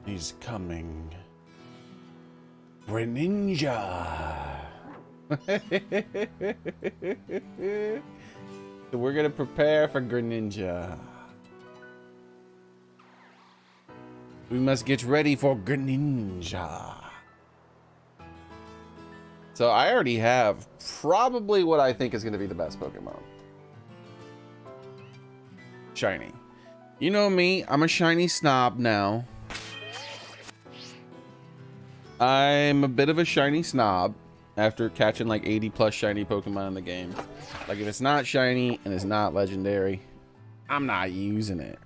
He's coming. Greninja. So we're gonna prepare for Greninja. We must get ready for Greninja. So I already have probably what I think is gonna be the best Pokemon. Shiny. You know me, I'm a shiny snob now. I'm a bit of a shiny snob after catching like 80 plus shiny Pokemon in the game. Like if it's not shiny and it's not legendary, I'm not using it.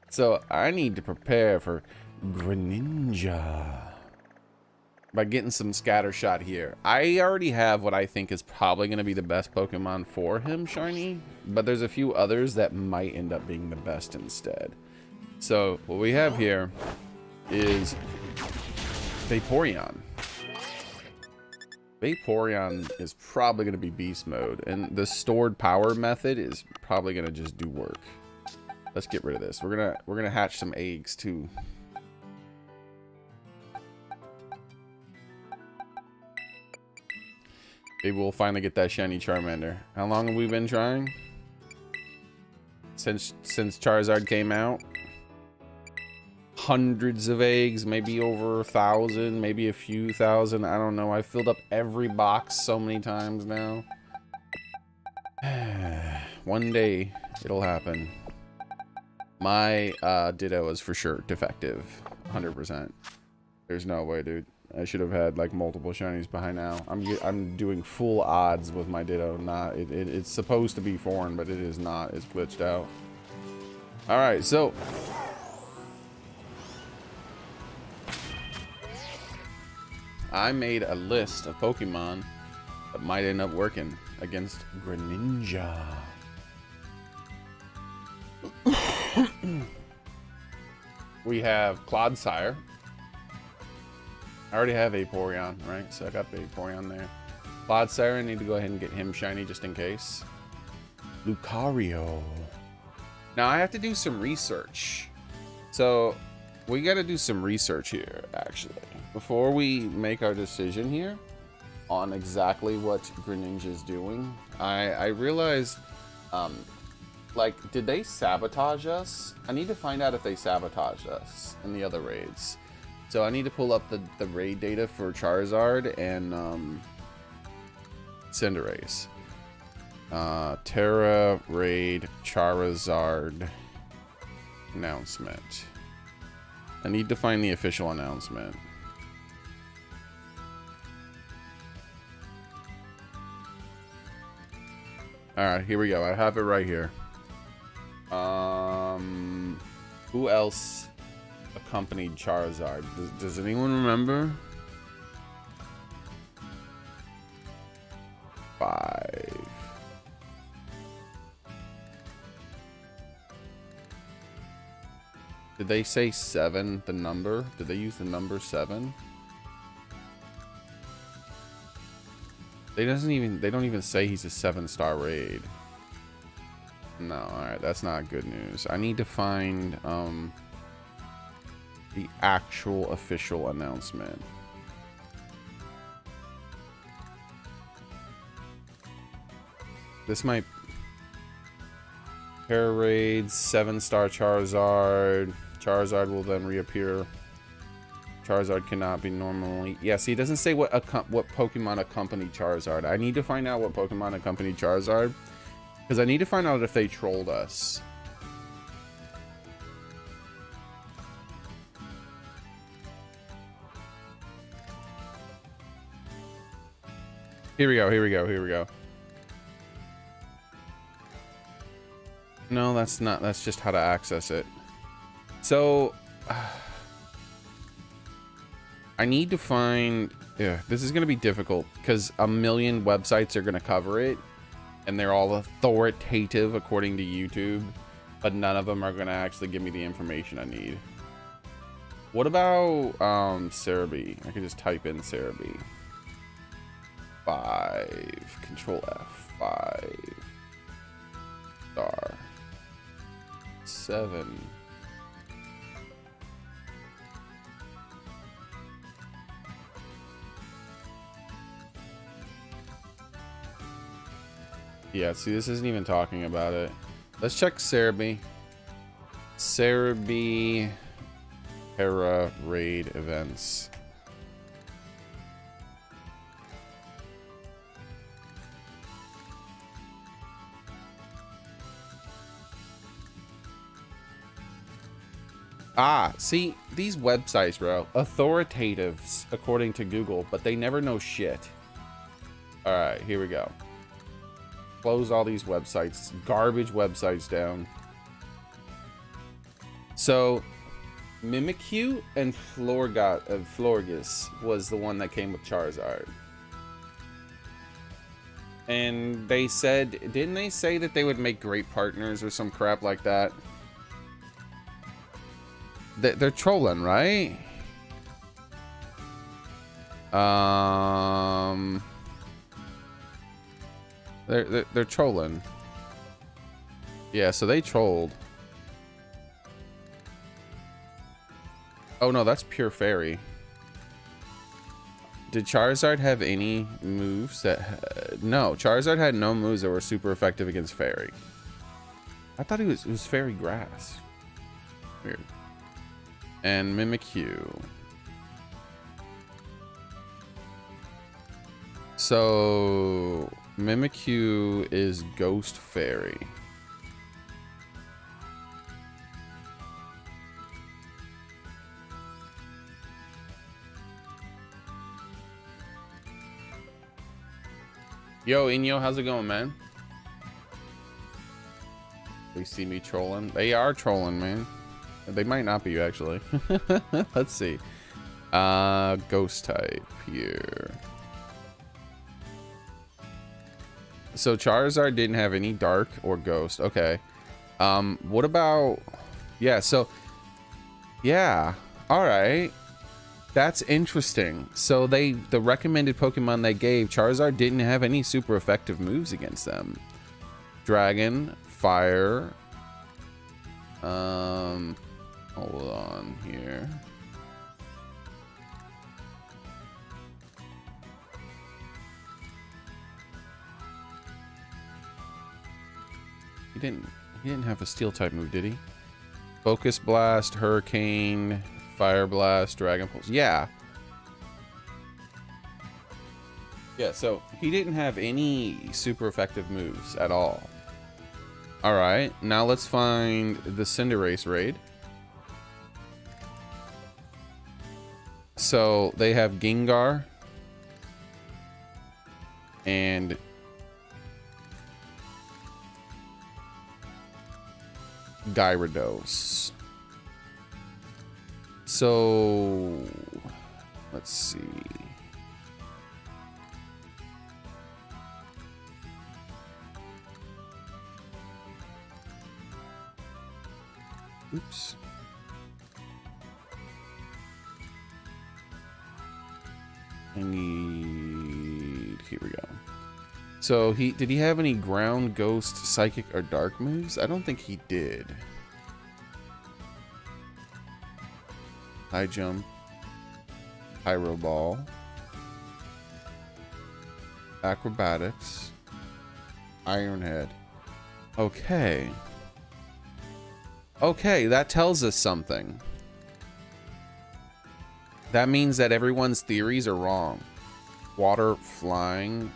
So I need to prepare for Greninja by getting some scatter shot here. I already have what I think is probably going to be the best Pokemon for him shiny, but there's a few others that might end up being the best instead. So what we have here is Vaporeon. Vaporeon is probably going to be beast mode, and the stored power method is probably going to just do work. Let's get rid of this. We're gonna hatch some eggs too. Maybe we'll finally get that shiny Charmander. How long have we been trying? Since Charizard came out? Hundreds of eggs, maybe over 1,000, maybe a few thousand. I don't know. I filled up every box so many times now. One day it'll happen. My Ditto is for sure defective, 100%. There's no way, dude. I should have had like multiple shinies behind now. I'm doing full odds with my Ditto. Not it's supposed to be foreign, but it is not. It's glitched out. All right, so I made a list of Pokemon that might end up working against Greninja. We have Clodsire. I already have Vaporeon, right? So I got Vaporeon there. Clodsire, I need to go ahead and get him shiny just in case. Lucario. Now I have to do some research. So we got to do some research here, actually. Before we make our decision here on exactly what Greninja is doing, I realized, like, did they sabotage us? I need to find out if they sabotaged us in the other raids. So I need to pull up the raid data for Charizard and Cinderace. Tera Raid Charizard announcement. I need to find the official announcement. Alright, here we go. I have it right here. Who else accompanied Charizard? Does anyone remember? 5. Did they say 7, the number? Did they use the number 7? They don't even say he's a 7-star raid. No, alright, that's not good news. I need to find the actual official announcement. This might Tera Raids, 7-star Charizard. Charizard will then reappear. Charizard cannot be normally. Yeah, see, it doesn't say what Pokemon accompanied Charizard. I need to find out what Pokemon accompanied Charizard, because I need to find out if they trolled us. Here we go. No, that's not. That's just how to access it. So I need to find. Yeah, this is going to be difficult because a million websites are going to cover it, and they're all authoritative according to YouTube, but none of them are going to actually give me the information I need. What about Cerebi? I could just type in Cerebi. 5. Control F. 5. Star. 7. Yeah, see, this isn't even talking about it. Let's check Cerebi. Cerebi Tera Raid Events. Ah, see, these websites, bro. Authoritatives, according to Google, but they never know shit. Alright, here we go. Close all these websites. Garbage websites down. So, Mimikyu and Florges was the one that came with Charizard. And they said, didn't they say that they would make great partners or some crap like that? They're trolling, right? They're trolling. Yeah, so they trolled. Oh no, that's pure fairy. Did Charizard have any moves that... no, Charizard had no moves that were super effective against fairy. I thought it was fairy grass. Weird. And Mimikyu. So Mimikyu is Ghost Fairy. Yo, Inyo, how's it going, man? They see me trolling. They are trolling, man. They might not be, actually. Let's see. Ghost type here. So Charizard didn't have any dark or ghost. Okay. What about... yeah, so... yeah. Alright. That's interesting. So the recommended Pokemon they gave, Charizard didn't have any super effective moves against them. Dragon, Fire... hold on here. He didn't have a steel type move, did he? Focus Blast, Hurricane, Fire Blast, Dragon Pulse. Yeah. Yeah, so he didn't have any super effective moves at all. Alright, now let's find the Cinderace raid. So they have Gengar and Gyarados. So let's see. Oops. I need... here we go. So did he have any ground, ghost, psychic, or dark moves? I don't think he did. High jump, pyro ball, acrobatics, iron head. Okay. Okay, that tells us something. That means that everyone's theories are wrong. Water, flying.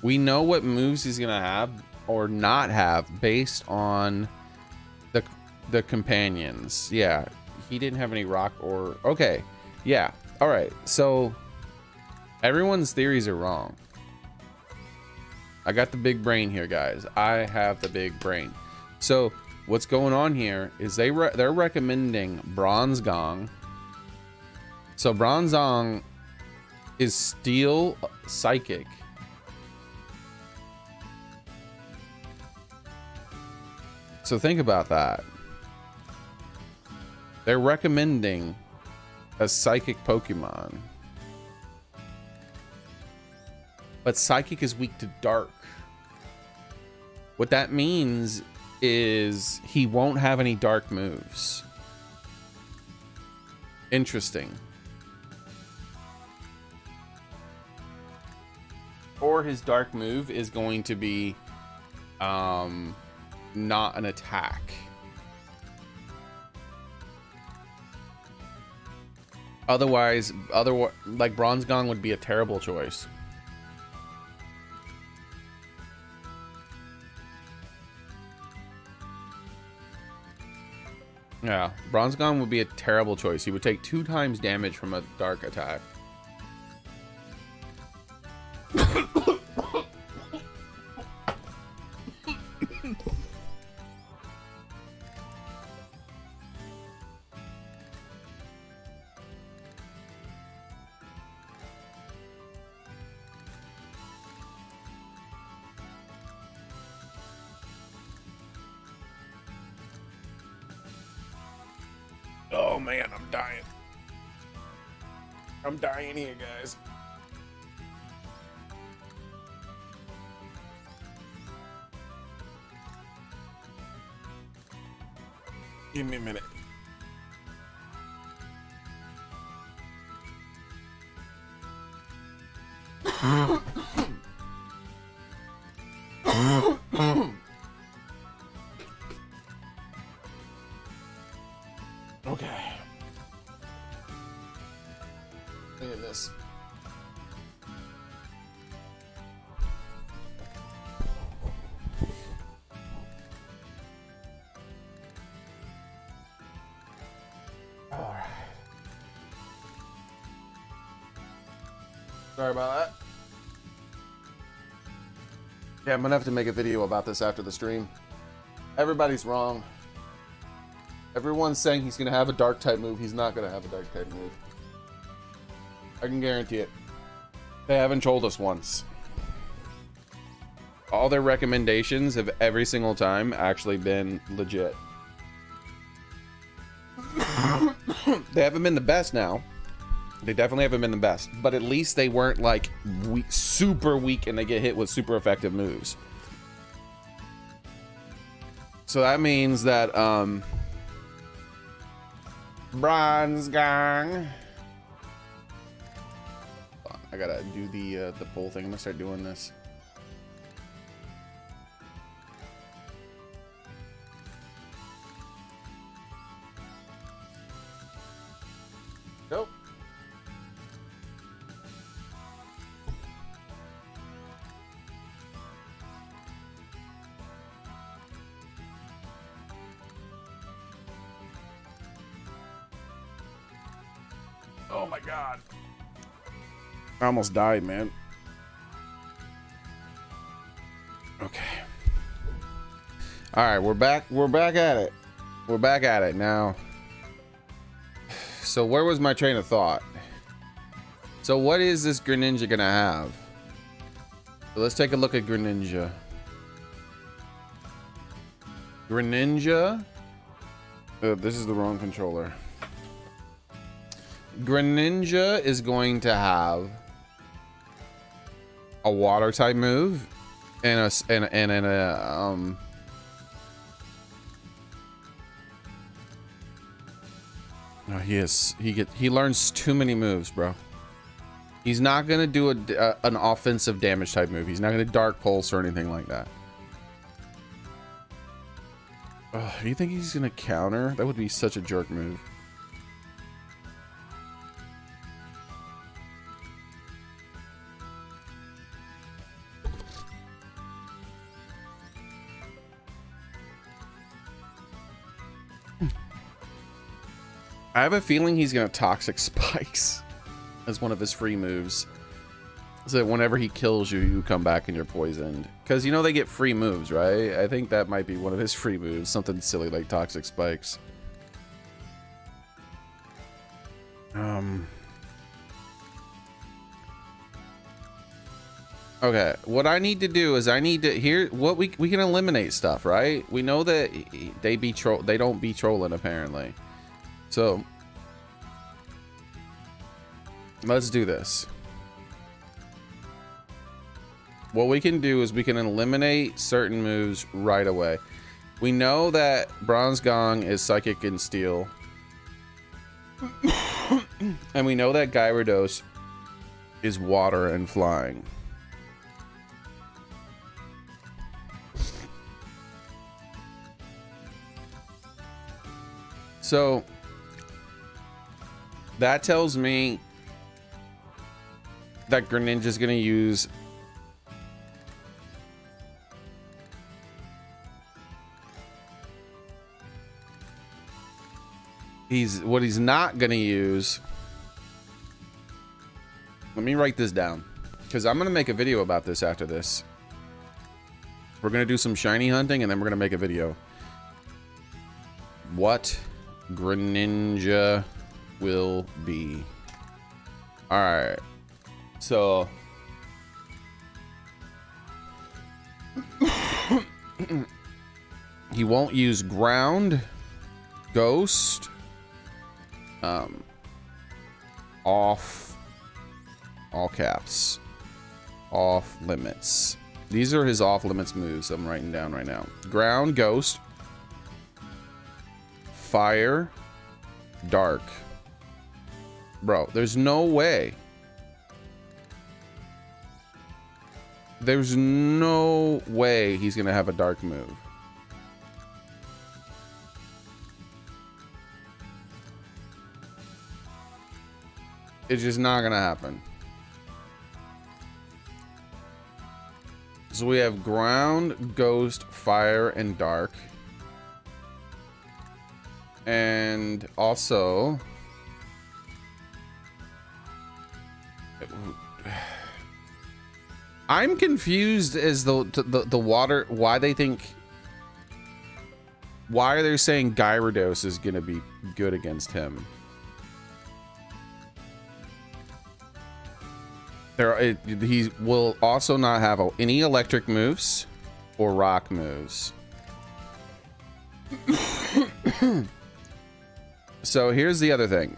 We know what moves he's gonna have or not have based on the companions. Yeah, he didn't have any rock or... okay, yeah, all right. So everyone's theories are wrong. I got the big brain here, guys. I have the big brain. So what's going on here is they're recommending Bronzong. So Bronzong is steel psychic. So think about that. They're recommending a psychic Pokemon. But psychic is weak to dark. What that means is he won't have any dark moves. Interesting. Or his dark move is going to be not an attack. Otherwise, like Bronzegong would be a terrible choice. Yeah, Bronzegong would be a terrible choice. He would take 2 times damage from a dark attack. Oh man, I'm dying. I'm dying here, guys. Give me a minute. Okay. Look at this. All right. Sorry about that. Yeah, I'm gonna have to make a video about this after the stream. Everybody's wrong. Everyone's saying he's gonna have a dark type move. He's not gonna have a dark type move. I can guarantee it. They haven't told us once. All their recommendations have every single time actually been legit. They haven't been the best now. They definitely haven't been the best, but at least they weren't like weak, super weak, and they get hit with super effective moves. So that means that Bronzegong. I gotta do the poll thing. I'm gonna start doing this. Nope. Oh my god. I almost died, man. Okay. All right, we're back. We're back at it. We're back at it now. So where was my train of thought? So what is this Greninja gonna have? So let's take a look at Greninja. Greninja. This is the wrong controller. Greninja is going to have a water type move and he learns too many moves, bro. He's not gonna do an offensive damage type move. He's not gonna Dark Pulse or anything like that. Do you think he's gonna counter? That would be such a jerk move. I have a feeling he's gonna Toxic Spikes as one of his free moves. So that whenever he kills you, you come back and you're poisoned. Because you know they get free moves, right? I think that might be one of his free moves. Something silly like Toxic Spikes. Okay, what I need to do is I need to hear what we can eliminate stuff, right? We know that they don't be trolling apparently. So let's do this. what we can do is we can eliminate certain moves right away. We know that Bronze Gong is Psychic and Steel. And we know that Gyarados is Water and Flying. So that tells me that Greninja is going to use what he's not going to use. Let me write this down because I'm going to make a video about this after this. We're going to do some shiny hunting and then we're going to make a video. What Greninja will be. All right. So he won't use Ground, Ghost, off, all caps, off limits. These are his off limits moves I'm writing down right now. Ground, Ghost, Fire, Dark. Bro, there's no way. There's no way he's gonna have a dark move. It's just not gonna happen. So we have Ground, Ghost, Fire, and Dark. And also I'm confused as the water, why they think, why are they saying Gyarados is gonna be good against him? He will also not have any electric moves or rock moves. So here's the other thing.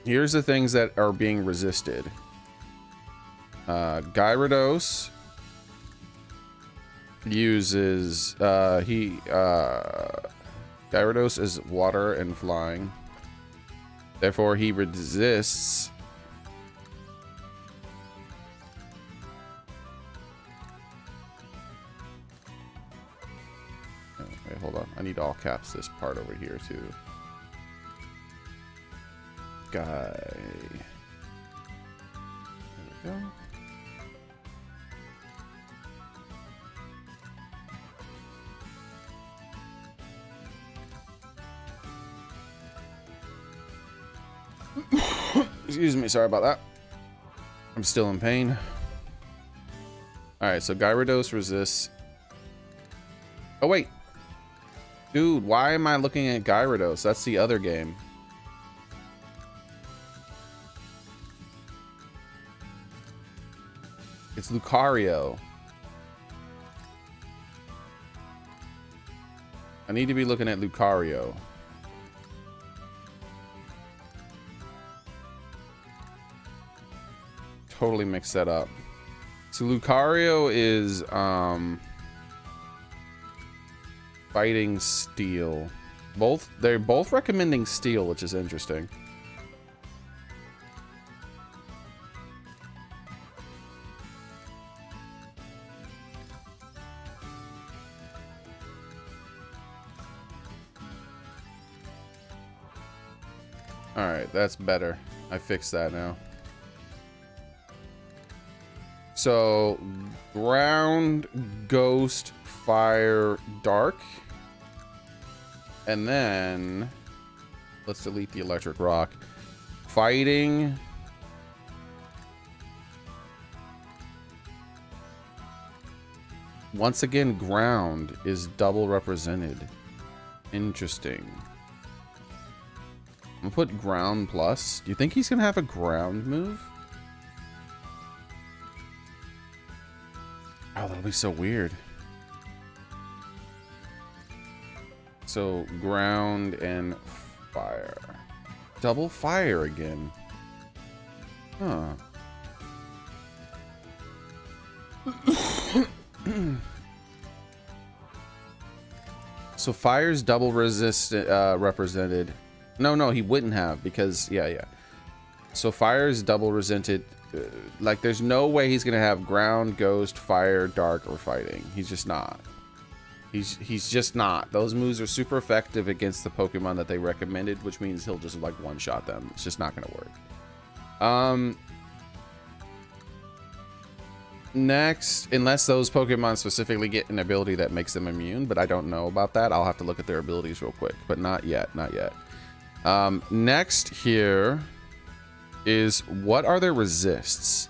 Here's the things that are being resisted. Gyarados uses Gyarados is water and flying. Therefore he resists wait, hold on. I need all caps this part over here too. There we go. Excuse me, sorry about that. I'm still in pain. Alright, so Gyarados resists. Oh wait. Dude, why am I looking at Gyarados? That's the other game. It's Lucario. I need to be looking at Lucario. Totally mixed that up. So Lucario is fighting Steel. They're both recommending Steel, which is interesting. All right, that's better. I fixed that now. So, Ground, Ghost, Fire, Dark. And then, let's delete the Electric Rock. Fighting. Once again, Ground is double represented. Interesting. I'm gonna put Ground Plus. Do you think he's gonna have a Ground move? Oh, that'll be so weird. So, Ground and Fire. Double Fire again. Huh. So fire's double resist represented. No, he wouldn't have, because yeah. So fire's double resented. Like, there's no way he's gonna have ground, ghost, fire, dark, or fighting. He's just not. He's just not. Those moves are super effective against the Pokemon that they recommended, which means he'll just like one-shot them. It's just not gonna work. Next, unless those Pokemon specifically get an ability that makes them immune, but I don't know about that. I'll have to look at their abilities real quick, but not yet. Next here is, what are their resists?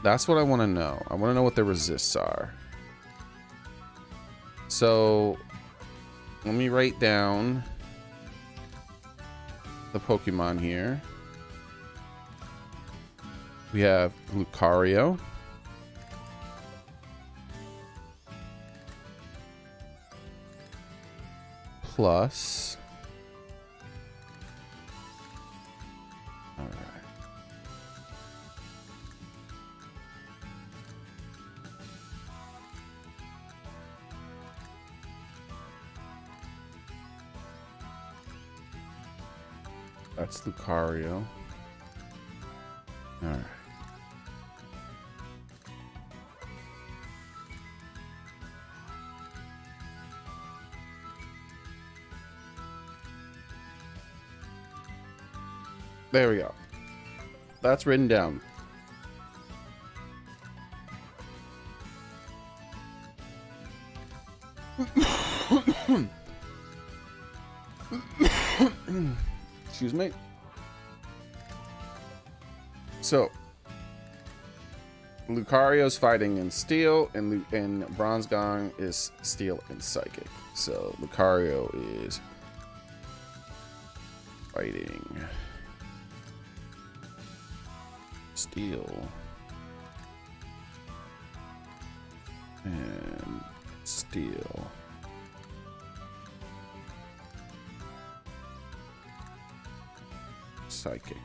That's what I want to know. I want to know what their resists are. So let me write down the Pokemon here. We have Lucario. Plus. All right. That's Lucario. All right. There we go. That's written down. Excuse me. So, Lucario's fighting in Steel, and Bronzegong is Steel and Psychic. So, Lucario is fighting Steel and Steel. Psychic.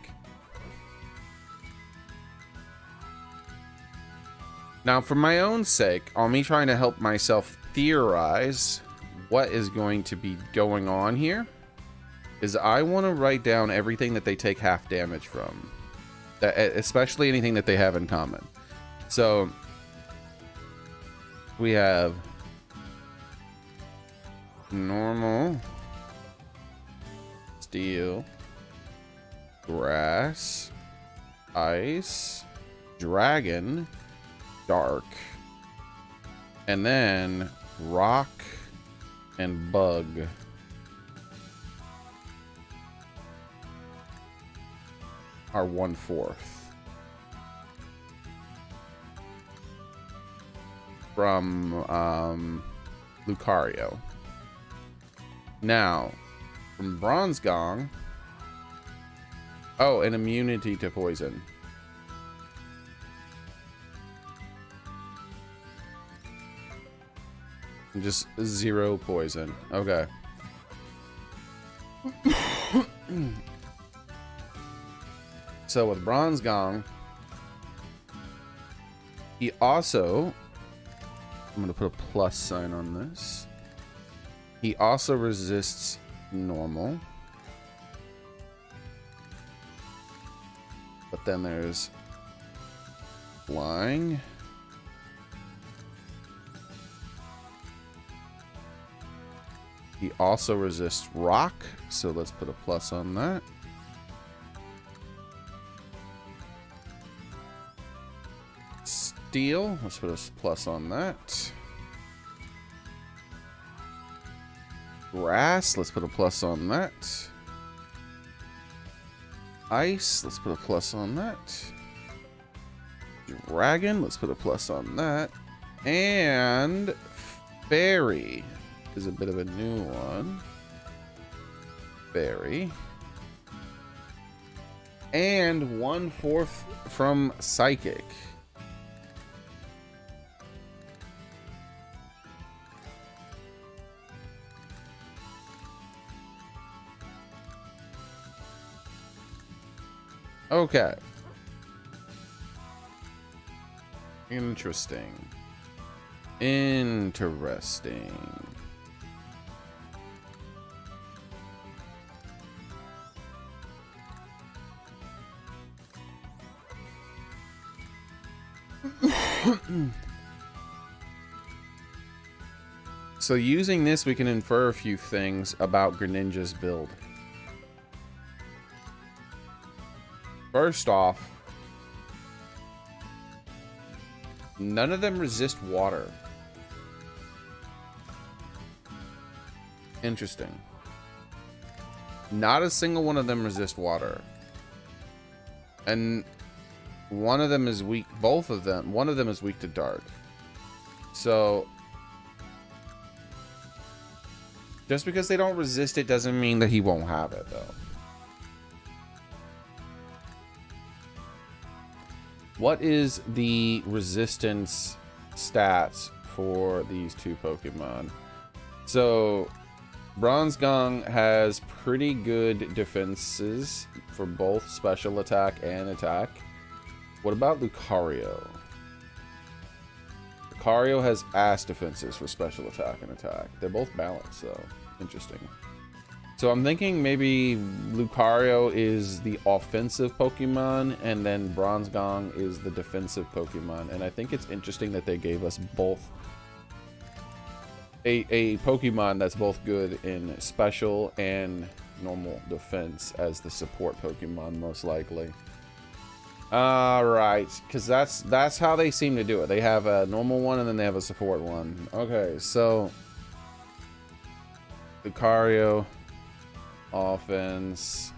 Now, for my own sake, on me trying to help myself theorize what is going to be going on here, is I want to write down everything that they take half damage from. Especially anything that they have in common. So we have normal, steel, grass, ice, dragon, dark, and then rock and bug. Are 1/4 from Lucario. Now, from Bronzegong, oh, an immunity to poison. Just 0 poison. Okay. So with Bronzegong, he also, I'm going to put a plus sign on this. He also resists normal. But then there's flying. He also resists rock, so let's put a plus on that. Steel, let's put a plus on that. Grass, let's put a plus on that. Ice, let's put a plus on that. Dragon, let's put a plus on that. And fairy is a bit of a new one. Fairy. And 1/4 from psychic. Okay. Interesting. Interesting. So using this, we can infer a few things about Greninja's build. First off, none of them resist water. Interesting. Not a single one of them resist water. And one of them is weak, both of them, one of them is weak to dark. So just because they don't resist it doesn't mean that he won't have it, though. What is the resistance stats for these two Pokemon? So Bronzegong has pretty good defenses for both special attack and attack. What about Lucario? Lucario has ass defenses for special attack and attack. They're both balanced, so interesting. So I'm thinking maybe Lucario is the offensive Pokemon, and then Bronzegong is the defensive Pokemon. And I think it's interesting that they gave us both a Pokemon that's both good in special and normal defense as the support Pokemon, most likely. Alright, because that's how they seem to do it. They have a normal one and then they have a support one. Okay, so Lucario, offense,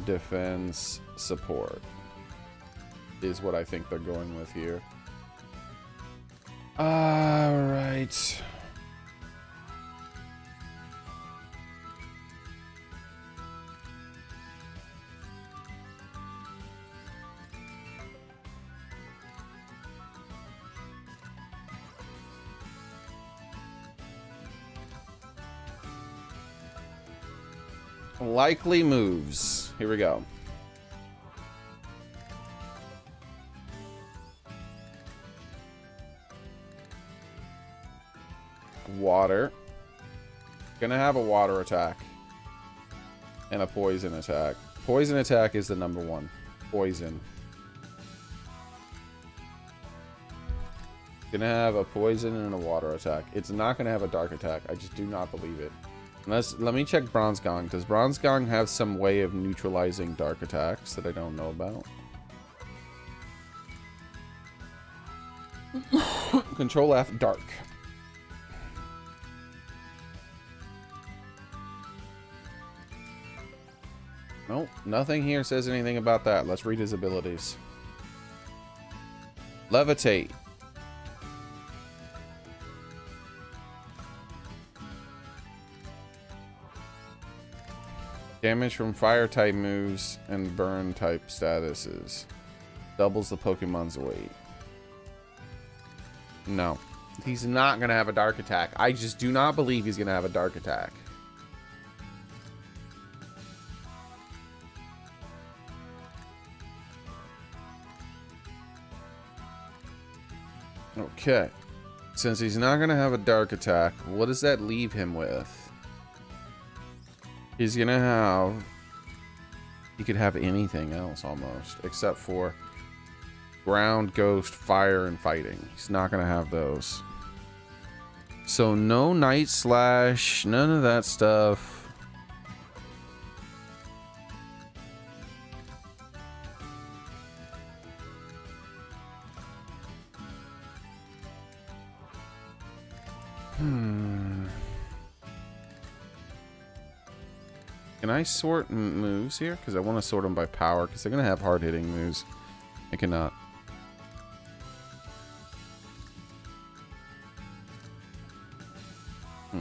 defense, support is what I think they're going with here. Alright. Likely moves. Here we go. Water. Gonna have a water attack. And a poison attack. Poison attack is the number one. Poison. Gonna have a poison and a water attack. It's not gonna have a dark attack. I just do not believe it. Let me check Bronzegong. Does Bronzegong have some way of neutralizing dark attacks that I don't know about? Control F, dark. Nope, nothing here says anything about that. Let's read his abilities. Levitate. Damage from fire type moves and burn type statuses. Doubles the Pokemon's weight. No. He's not going to have a dark attack. I just do not believe he's going to have a dark attack. Okay. Since he's not going to have a dark attack, what does that leave him with? He's gonna have... He could have anything else almost, except for ground, ghost, fire, and fighting. He's not gonna have those. So no Night Slash, none of that stuff. Can I sort moves here? Because I want to sort them by power, because they're going to have hard-hitting moves. I cannot. Do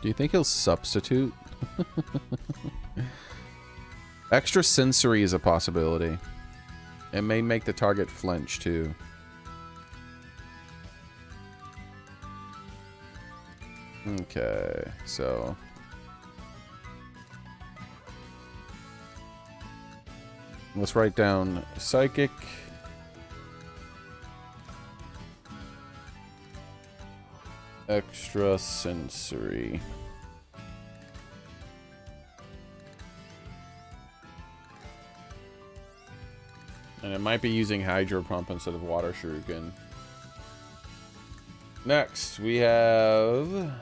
you think he'll substitute? Extra sensory is a possibility. It may make the target flinch, too. Okay, so Let's write down Psychic. Extrasensory. And it might be using Hydro Pump instead of Water Shuriken. Next, we have...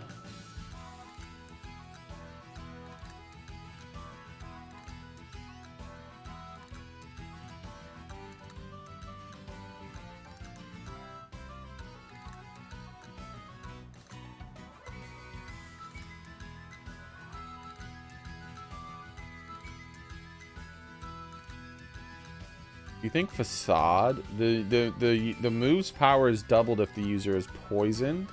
You think Facade? The move's power is doubled if the user is poisoned.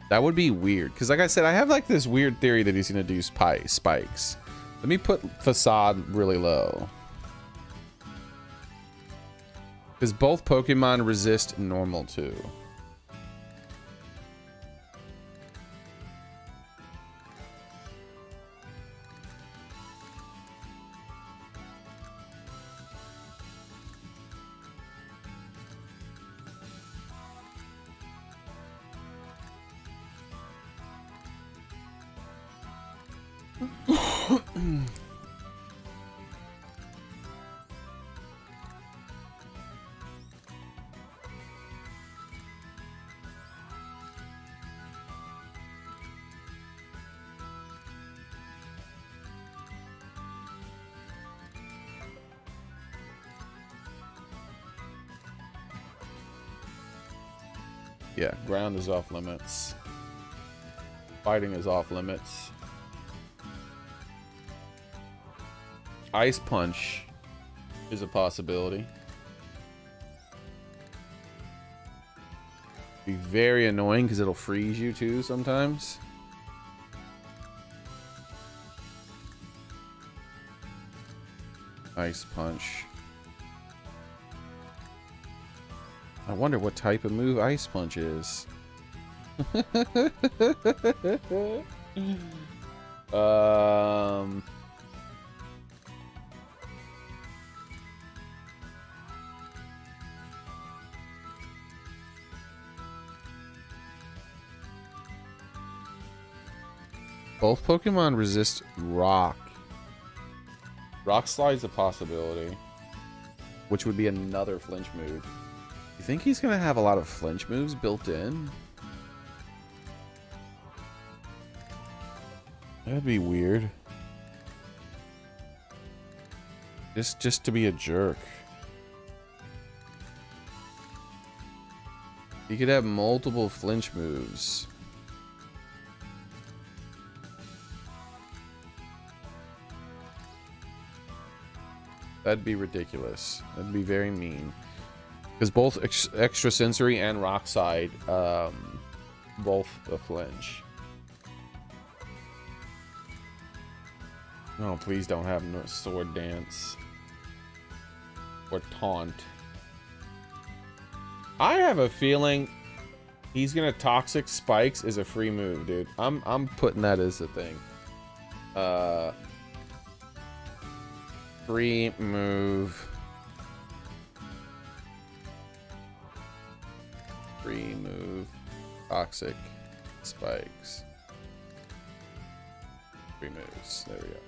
That would be weird. Because like I said, I have like this weird theory that he's going to do spikes. Let me put Facade really low. Because both Pokemon resist normal too. Yeah, ground is off limits. Fighting is off limits. Ice Punch is a possibility. Be very annoying because it'll freeze you too sometimes. Ice Punch. I wonder what type of move Ice Punch is. Both Pokemon resist rock. Rock Slide's a possibility, which would be another flinch move. You think he's gonna have a lot of flinch moves built in? That'd be weird. Just to be a jerk. He could have multiple flinch moves. That'd be ridiculous. That'd be very mean. Because both Extrasensory and Rock Side, both a flinch. No, please don't have no Sword Dance. Or Taunt. I have a feeling he's gonna Toxic Spikes as a free move, dude. I'm putting that as a thing. Free move. Free move. Toxic Spikes. Free moves. There we go.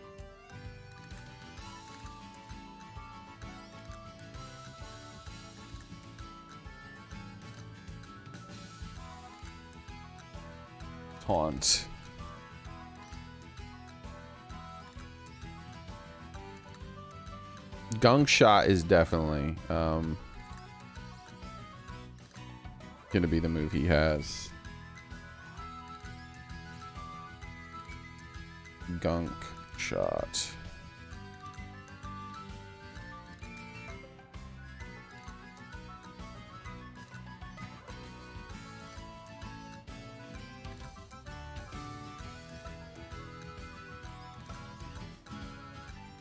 Taunt. Gunk Shot is definitely gonna be the move he has. Gunk Shot.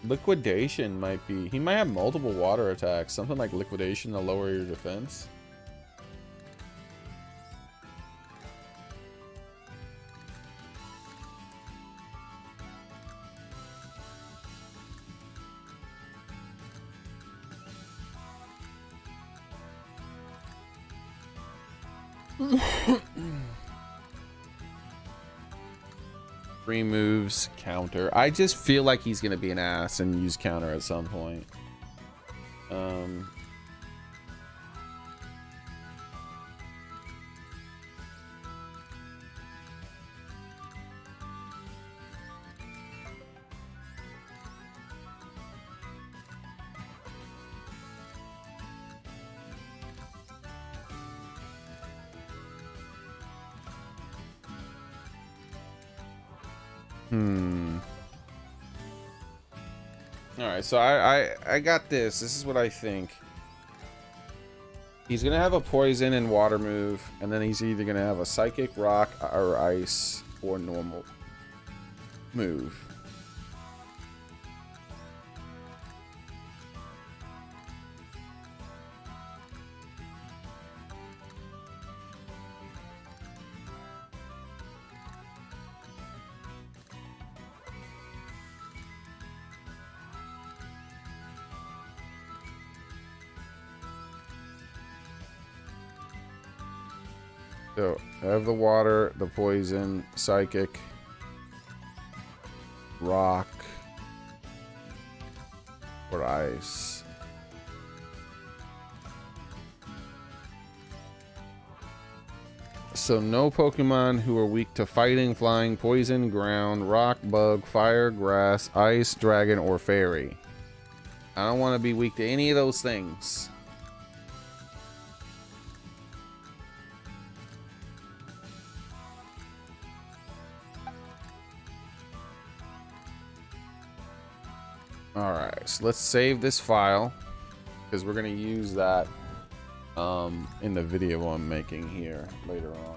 Liquidation might be... He might have multiple water attacks. Something like Liquidation to lower your defense. Free moves, counter. I just feel like he's gonna be an ass and use counter at some point. Alright, so I got this. This is what I think. He's gonna have a poison and water move, and then he's either gonna have a psychic, rock, or ice, or normal move. So, I have the water, the poison, psychic, rock, or ice. So, no Pokemon who are weak to fighting, flying, poison, ground, rock, bug, fire, grass, ice, dragon, or fairy. I don't want to be weak to any of those things. Alright, so let's save this file, because we're going to use that in the video I'm making here later on.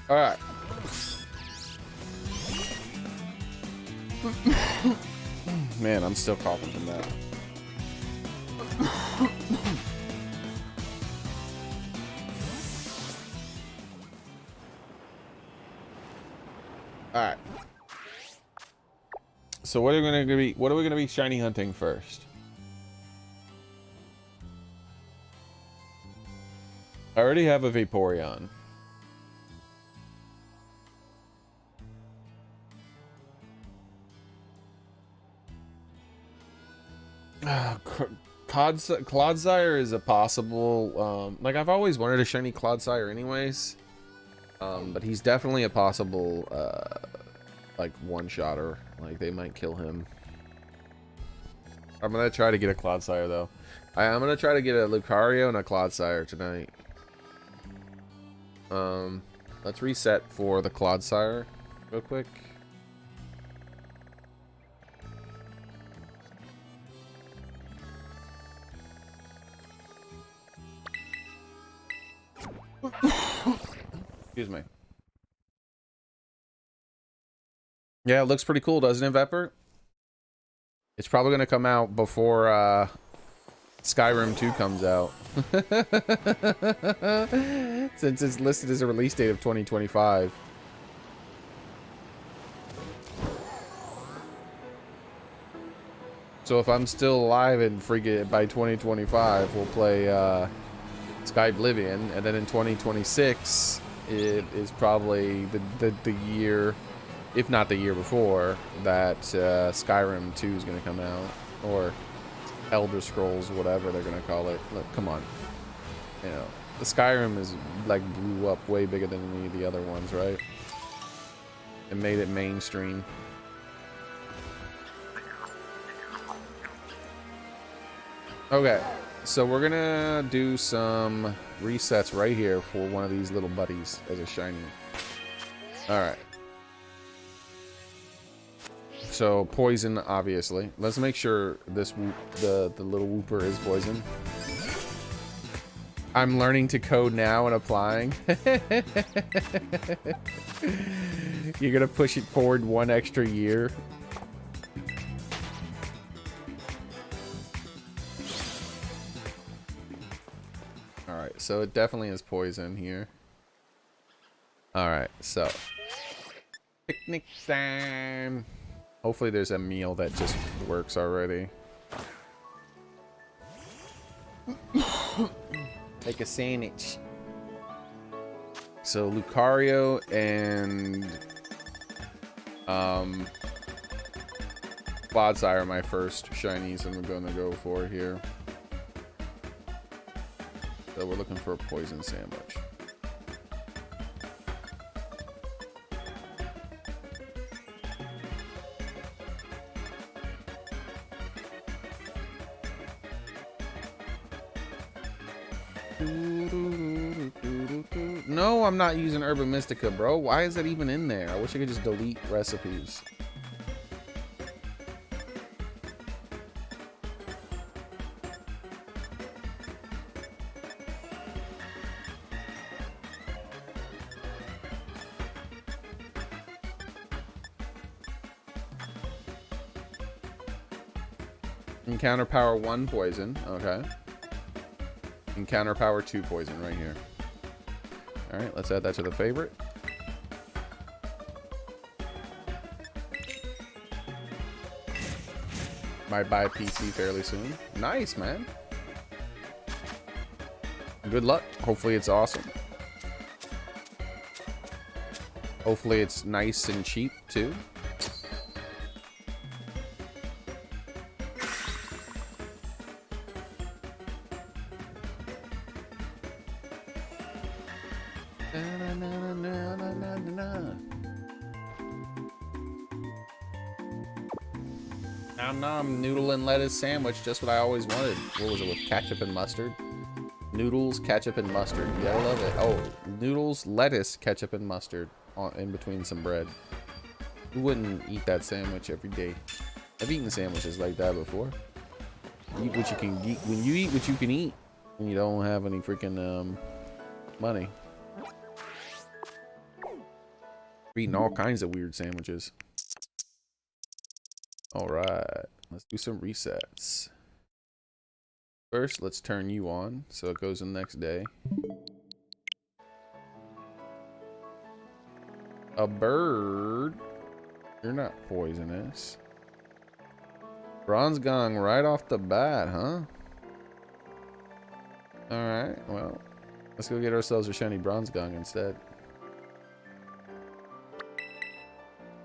Alright. Man, I'm still coughing from that. All right. So what are we gonna be shiny hunting first? I already have a Vaporeon. Clodsire is a possible. Like I've always wanted a shiny Clodsire, anyways. But he's definitely a possible, like, one-shotter. Like, they might kill him. I'm gonna try to get a Clodsire, though. I'm gonna try to get a Lucario and a Clodsire tonight. Let's reset for the Clodsire real quick. Excuse me. Yeah, it looks pretty cool, doesn't it, Vepper? It's probably going to come out before Skyrim 2 comes out. Since it's listed as a release date of 2025. So if I'm still alive and freaking by 2025, we'll play Sky Oblivion, and then in 2026 it is probably the year, if not the year before, that Skyrim 2 is going to come out, or Elder Scrolls, whatever they're going to call it. Look, come on, you know, the Skyrim is like blew up way bigger than any of the other ones, right? It made it mainstream. Okay. So we're gonna do some resets right here for one of these little buddies as a shiny. Alright. So poison, obviously. Let's make sure this the little whooper is poison. I'm learning to code now and applying. You're gonna push it forward one extra year. Alright, so it definitely is poison here. Alright, so picnic time. Hopefully there's a meal that just works already. Like a sandwich. So Lucario and Clodsire are my first shinies I'm gonna go for here. So we're looking for a poison sandwich. No, I'm not using Herba Mystica, bro. Why is that even in there? I wish I could just delete recipes. Encounter power 1 poison. Okay. Encounter power 2 poison right here. Alright, let's add that to the favorite. Might buy a PC fairly soon. Nice, man. Good luck. Hopefully it's awesome. Hopefully it's nice and cheap, too. Nom noodle and lettuce sandwich, just what I always wanted. What was it, with ketchup and mustard? Noodles, ketchup and mustard. Yeah, I love it. Oh, noodles, lettuce, ketchup and mustard in between some bread. Who wouldn't eat that sandwich every day? I've eaten sandwiches like that before. Eat what you can eat. When you eat what you can eat, when you don't have any freaking money. We're eating all kinds of weird sandwiches. All right, let's do some resets. First, let's turn you on so it goes the next day. A bird. You're not poisonous. Bronze Gong right off the bat, huh? Alright, well, let's go get ourselves a shiny Bronze Gong instead.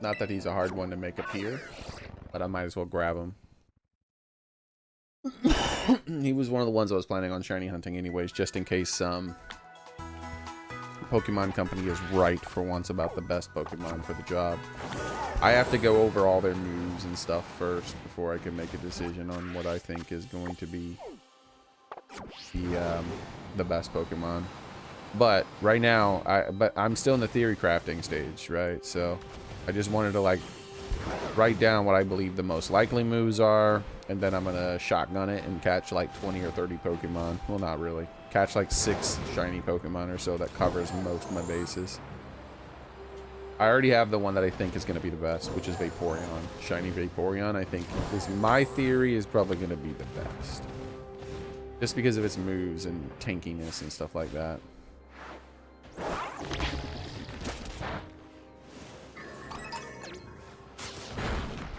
Not that he's a hard one to make appear, but I might as well grab him. He was one of the ones I was planning on shiny hunting anyways, just in case Pokemon Company is right for once about the best Pokemon for the job. I have to go over all their moves and stuff first before I can make a decision on what I think is going to be the best Pokemon. But right now, I'm still in the theory crafting stage, right? So I just wanted to like write down what I believe the most likely moves are, and then I'm gonna shotgun it and catch like 20 or 30 Pokemon. Well, not really. Catch like 6 shiny Pokemon or so. That covers most of my bases. I already have the one that I think is going to be the best, which is Vaporeon. Shiny Vaporeon, I think, is my theory, is probably going to be the best. Just because of its moves and tankiness and stuff like that.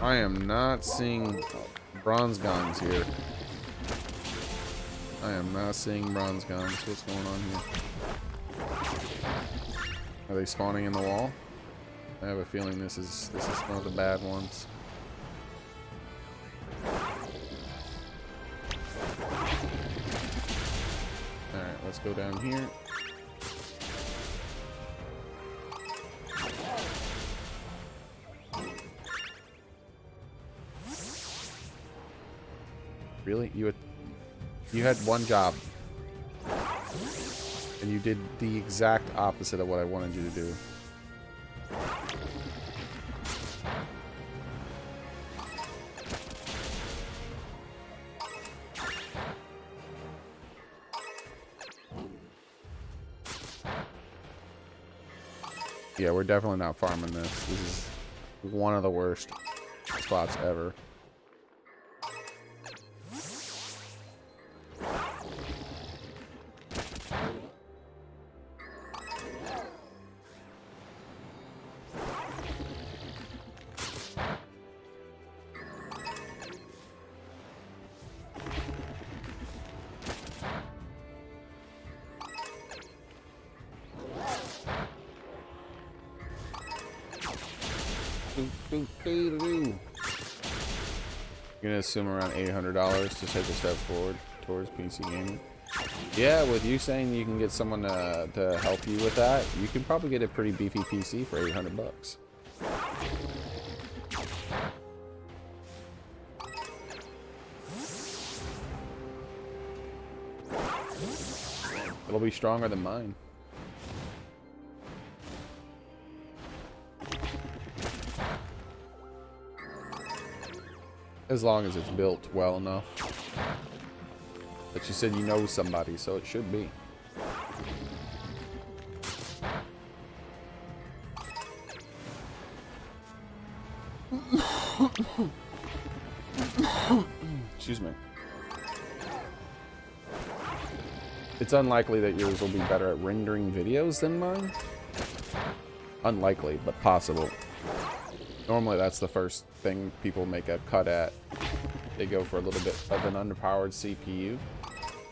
I am not seeing Bronze Gongs here. I am not seeing Bronze Gongs. What's going on here? Are they spawning in the wall? I have a feeling this is one of the bad ones. Alright, let's go down here. Really? You had one job. And you did the exact opposite of what I wanted you to do. Yeah, we're definitely not farming this. This is one of the worst spots ever. You're gonna assume around $800 to take a step forward towards PC gaming. Yeah, with you saying you can get someone to help you with that, you can probably get a pretty beefy PC for 800 bucks. It'll be stronger than mine. As long as it's built well enough. But you said you know somebody, so it should be. Excuse me. It's unlikely that yours will be better at rendering videos than mine. Unlikely, but possible. Normally that's the first thing people make a cut at. They go for a little bit of an underpowered CPU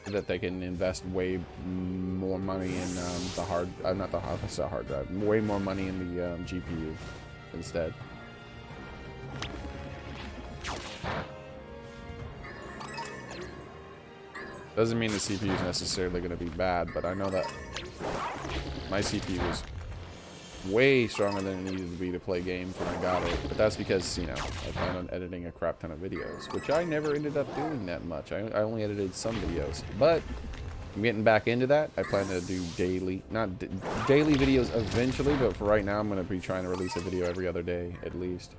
so that they can invest way more money in the hard, not the hard drive, way more money in the GPU instead. Doesn't mean the CPU is necessarily going to be bad, but I know that my CPU is way stronger than it needed to be to play games when I got it. But that's because, you know, I plan on editing a crap ton of videos, which I never ended up doing that much. I only edited some videos, but I'm getting back into that. I plan to do daily, not daily videos eventually, but for right now, I'm going to be trying to release a video every other day at least.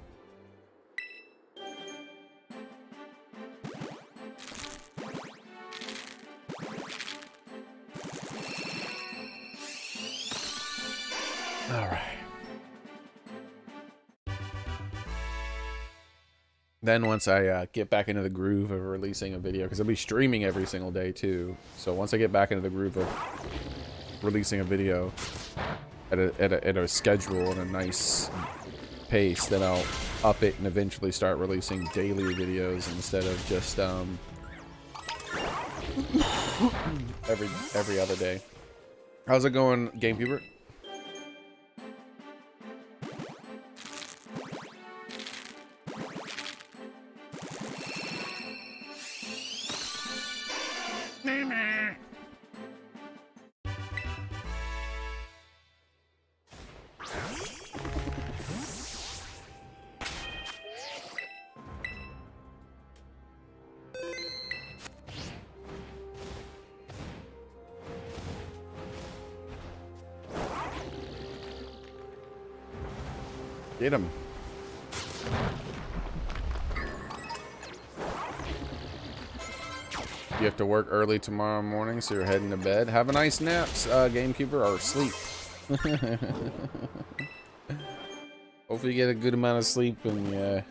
All right. Then once I get back into the groove of releasing a video, because I'll be streaming every single day too. So once I get back into the groove of releasing a video at a schedule and a nice pace, then I'll up it and eventually start releasing daily videos instead of just every other day. How's it going, Gamekeeper? Get him. You have to work early tomorrow morning, so you're heading to bed. Have a nice nap, Gamekeeper, or sleep. Hopefully you get a good amount of sleep and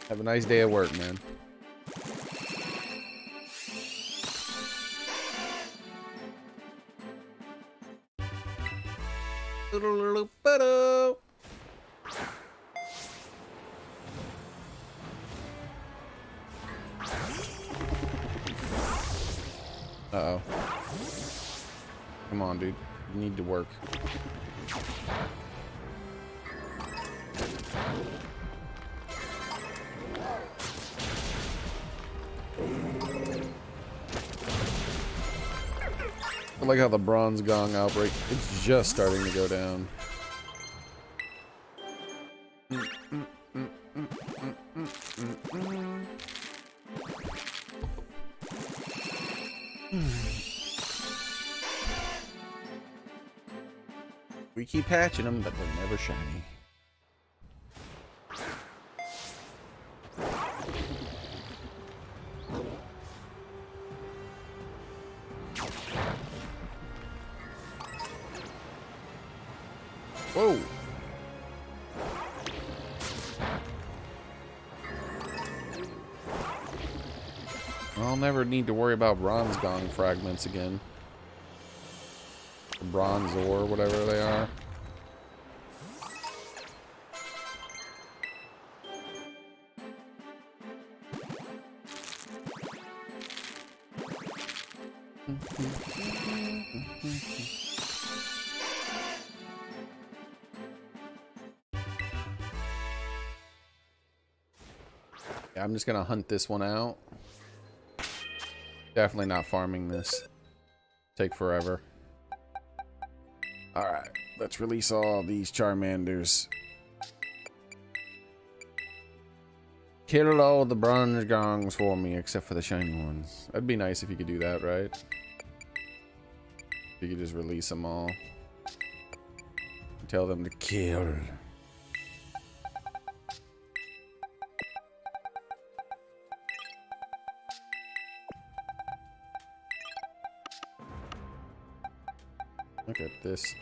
have a nice day at work, man. Uh-oh. Come on, dude. You need to work. I like how the bronze gong outbreak, it's just starting to go down. We keep patching them, but they're never shiny. Whoa! I'll never need to worry about bronze gong fragments again. Or bronze ore, whatever they are. Yeah, I'm just gonna hunt this one out. Definitely not farming this. Take forever. Alright, let's release all these Charmanders. Kill all the bronze gongs for me, except for the shiny ones. That'd be nice if you could do that, right? If you could just release them all. Tell them to kill. Look at this.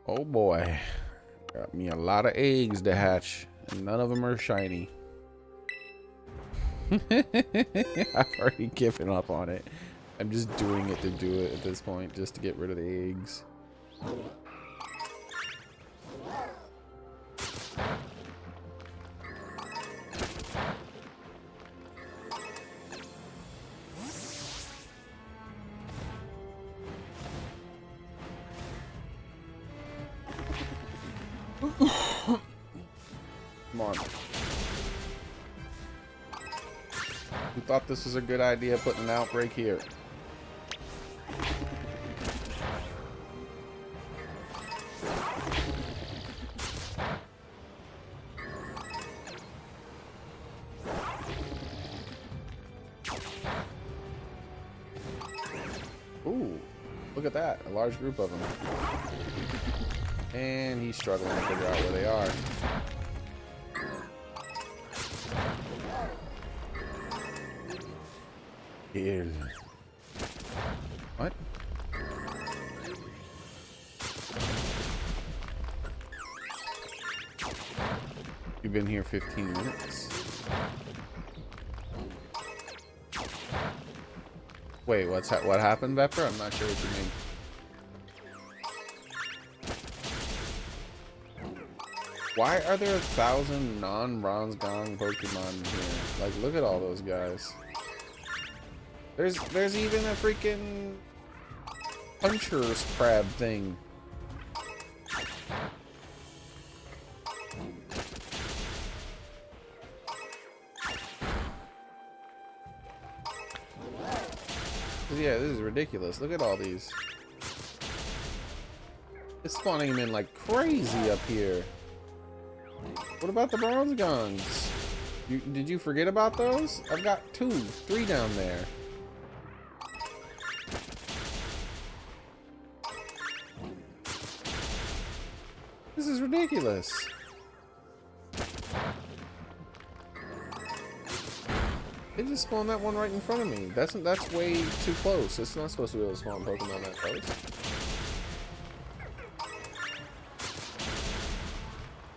Oh boy. Got me a lot of eggs to hatch. And none of them are shiny. I've already given up on it. I'm just doing it to do it at this point, just to get rid of the eggs. Come on. Who thought this was a good idea, putting an outbreak here? Ooh, look at that. A large group of them. And he's struggling to figure out where they are. Here. What? You've been here 15 minutes. Wait, what happened, Vepper? I'm not sure what you mean. Why are there 1,000 non-bronze gong Pokemon here? Like, look at all those guys. There's even a freaking puncher's crab thing. Yeah, this is ridiculous. Look at all these. It's spawning them in like crazy up here. What about the bronze gongs? Did you forget about those? I've got 2, 3 down there. This is ridiculous. They just spawned that one right in front of me. That's way too close. It's not supposed to be able to spawn Pokemon that close.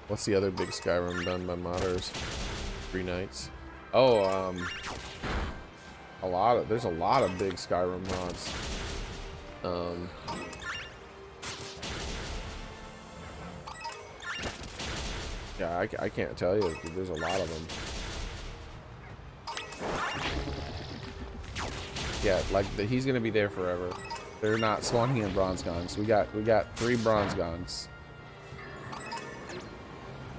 What's the other big Skyrim done by modders? 3 nights. Oh, there's a lot of big Skyrim mods. Yeah, I can't tell you. There's a lot of them. Yeah, like he's gonna be there forever. They're not spawning in bronze gongs. We got 3 bronze gongs.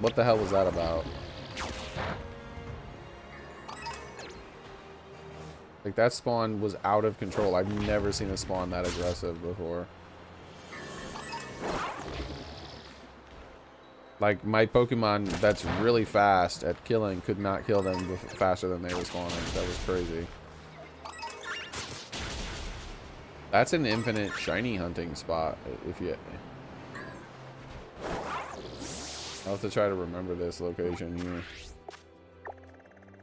What the hell was that about? Like, that spawn was out of control. I've never seen a spawn that aggressive before. Like, my Pokemon that's really fast at killing could not kill them faster than they were spawning. That was crazy. That's an infinite shiny hunting spot. If you... I'll have to try to remember this location here.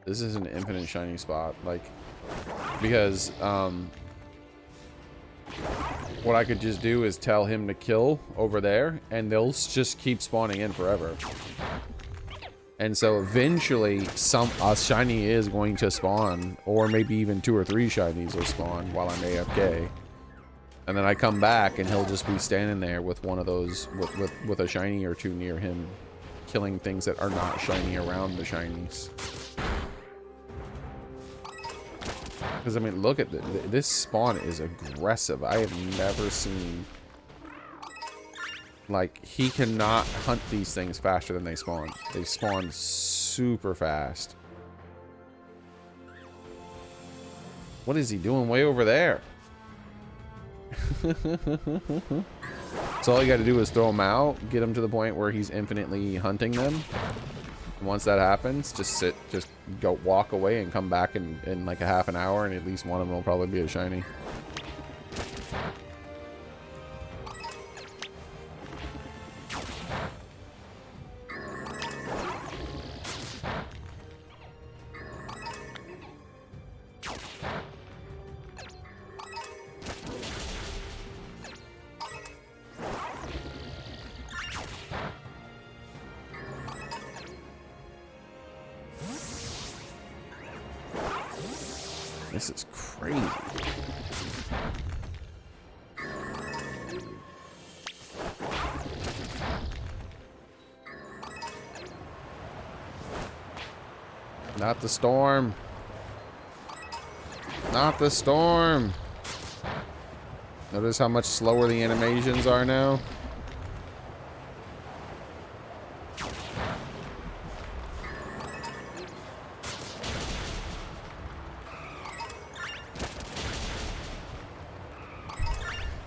This is an infinite shiny spot. Like, because, what I could just do is tell him to kill over there, and they'll just keep spawning in forever. And so eventually, a shiny is going to spawn, or maybe even 2 or 3 shinies will spawn while I'm AFK. And then I come back, and he'll just be standing there with one of those, with a shiny or 2 near him, killing things that are not shiny around the shinies. Because, I mean, look at this spawn is aggressive. I have never seen Like, he cannot hunt these things faster than they spawn. They spawn super fast. What is he doing way over there? So all you got to do is throw him out, get him to the point where he's infinitely hunting them. And once that happens, just go walk away and come back in like a half an hour, and at least one of them will probably be a shiny. This is crazy. Not the storm. Not the storm. Notice how much slower the animations are now.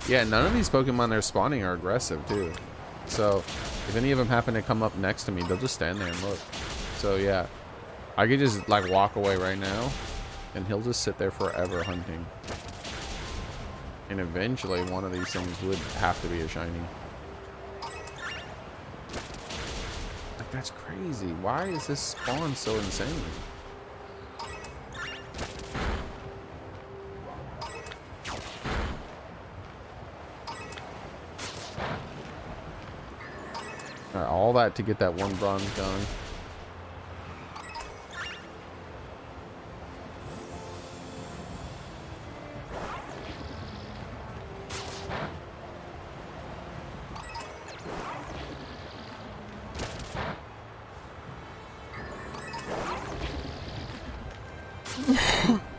Yeah, none of these Pokemon they're spawning are aggressive, too. So, if any of them happen to come up next to me, they'll just stand there and look. So, yeah. I could just, like, walk away right now, and he'll just sit there forever hunting. And eventually, one of these things would have to be a shiny. Like, that's crazy. Why is this spawn so insane? Alright, all that to get that one bronze gun.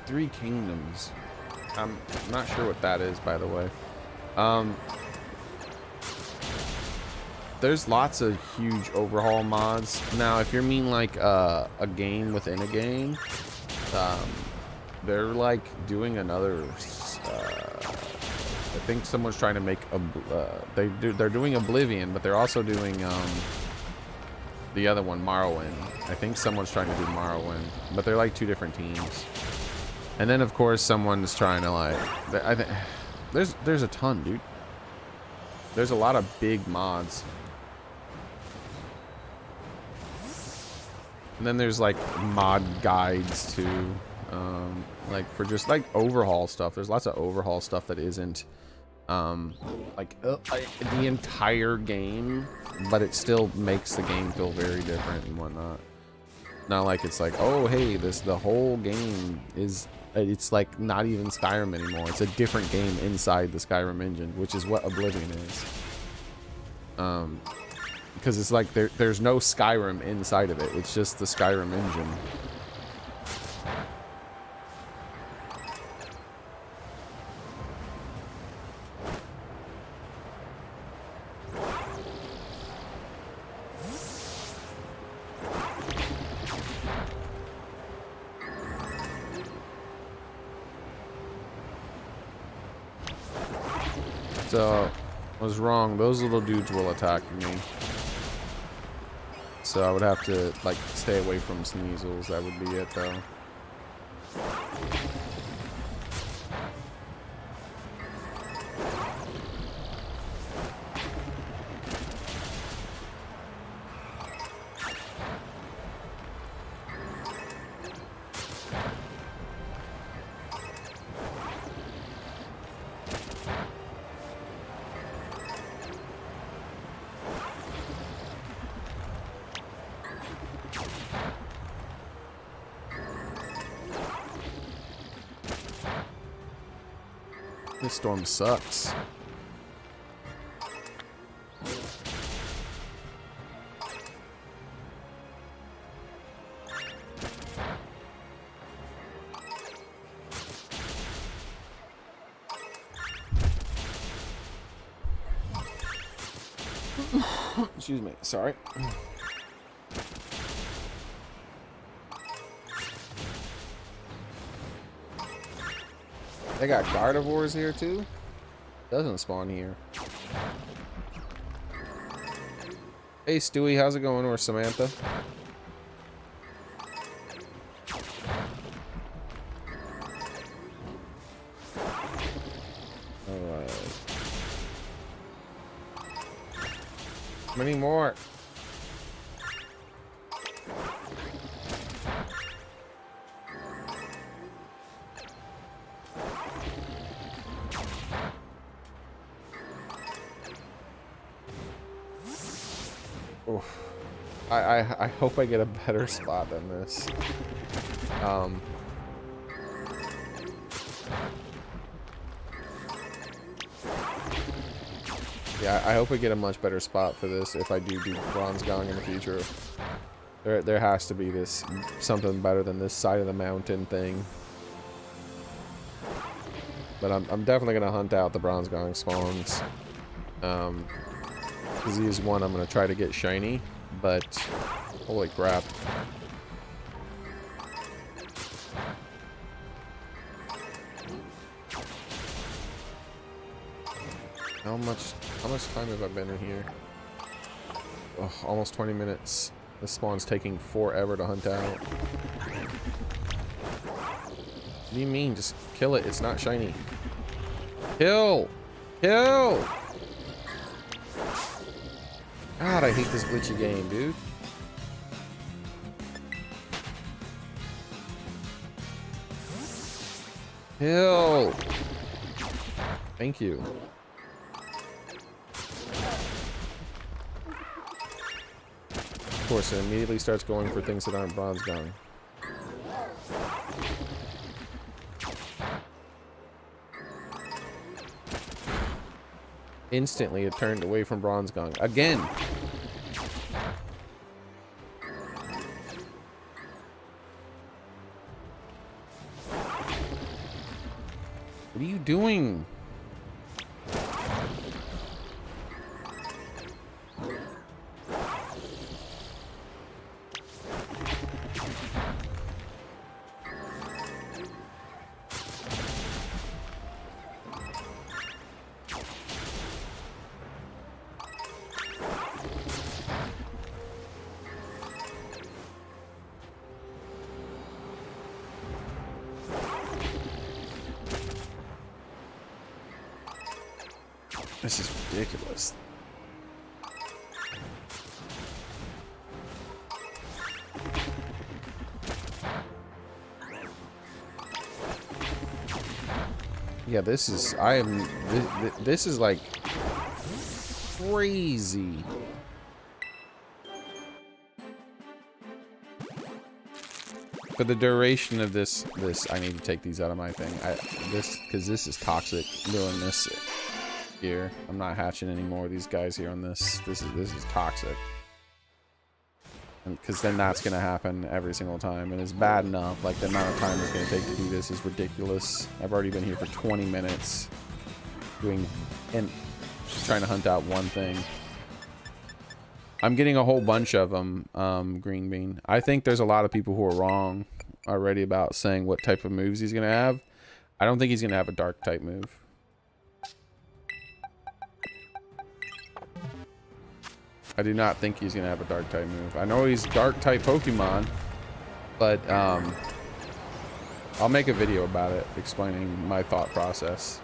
Three Kingdoms. I'm not sure what that is, by the way. There's lots of huge overhaul mods. Now, if you mean like a game within a game, they're like doing another. I think someone's trying to make a. They're doing Oblivion, but they're also doing the other one, Morrowind. I think someone's trying to do Morrowind, but they're like two different teams. And then of course someone's trying to like. I think there's a ton, dude. There's a lot of big mods. And then there's like mod guides too, like for just like overhaul stuff. There's lots of overhaul stuff that isn't like the entire game, but it still makes the game feel very different and whatnot. Not like it's like, oh hey, the whole game is, it's like not even Skyrim anymore. It's a different game inside the Skyrim engine, which is what Oblivion is. Because it's like there's no Skyrim inside of it. It's just the Skyrim engine. So, I was wrong. Those little dudes will attack me. So I would have to, like, stay away from Sneasels. That would be it, though. This storm sucks. Excuse me. Sorry. They got Gardevoirs here too? Doesn't spawn here. Hey Stewie, how's it going? Or Samantha? Alright. How many more? Oof. I hope I get a better spot than this. Yeah, I hope I get a much better spot for this if I do Bronze Gong in the future. There has to be something better than this side of the mountain thing. But I'm definitely gonna hunt out the Bronze Gong spawns. Because he is one I'm gonna try to get shiny, but holy crap. How much time have I been in here? Oh, almost 20 minutes. This spawn's taking forever to hunt out. What do you mean? Just kill it. It's not shiny. Kill! Kill! God, I hate this glitchy game, dude. Kill! Thank you. Of course, it immediately starts going for things that aren't Bronze Gong. Instantly, it turned away from Bronze Gong. Again! What are you doing? This is ridiculous. Yeah, this is this is like crazy. For the duration of this I need to take these out of my thing. Because this is toxic doing this here. I'm not hatching any more of these guys here on this. This is toxic. Because then that's gonna happen every single time, and it's bad enough. Like, the amount of time it's gonna take to do this is ridiculous. I've already been here for 20 minutes doing and trying to hunt out one thing. I'm getting a whole bunch of them, Green Bean. I think there's a lot of people who are wrong already about saying what type of moves he's gonna have. I don't think he's gonna have a dark type move. I do not think he's gonna have a dark type move. I know he's dark type Pokemon, but I'll make a video about it explaining my thought process.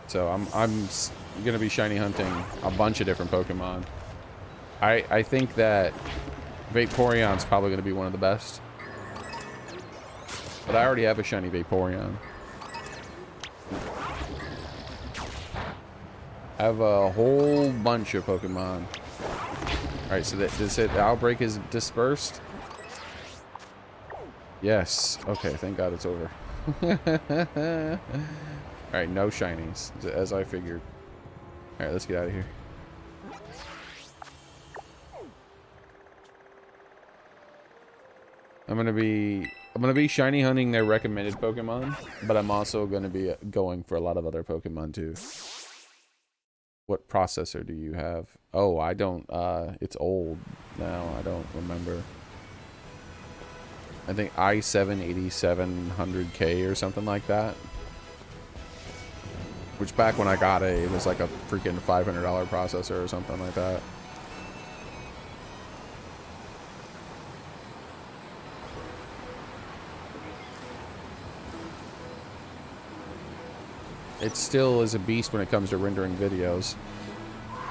So I'm gonna be shiny hunting a bunch of different Pokemon. I think that Vaporeon's probably gonna be one of the best, but I already have a shiny Vaporeon. I have a whole bunch of Pokemon. Alright, so the outbreak is dispersed? Yes. Okay, thank God it's over. Alright, no shinies, as I figured. Alright, let's get out of here. I'm gonna be I'm gonna be shiny hunting their recommended Pokemon, but I'm also gonna be going for a lot of other Pokemon too. What processor do you have? Oh, I don't. It's old now. I don't remember. I think i7-8700K or something like that. Which back when I got it, it was like a freaking $500 processor or something like that. It still is a beast when it comes to rendering videos.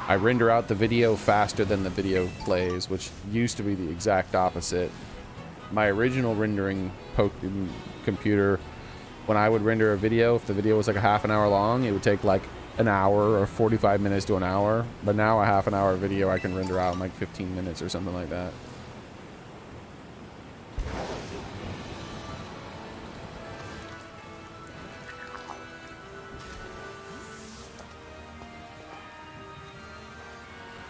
I render out the video faster than the video plays, which used to be the exact opposite. My original rendering computer, when I would render a video, if the video was like a half an hour long, it would take like an hour or 45 minutes to an hour. But now a half an hour video I can render out in like 15 minutes or something like that.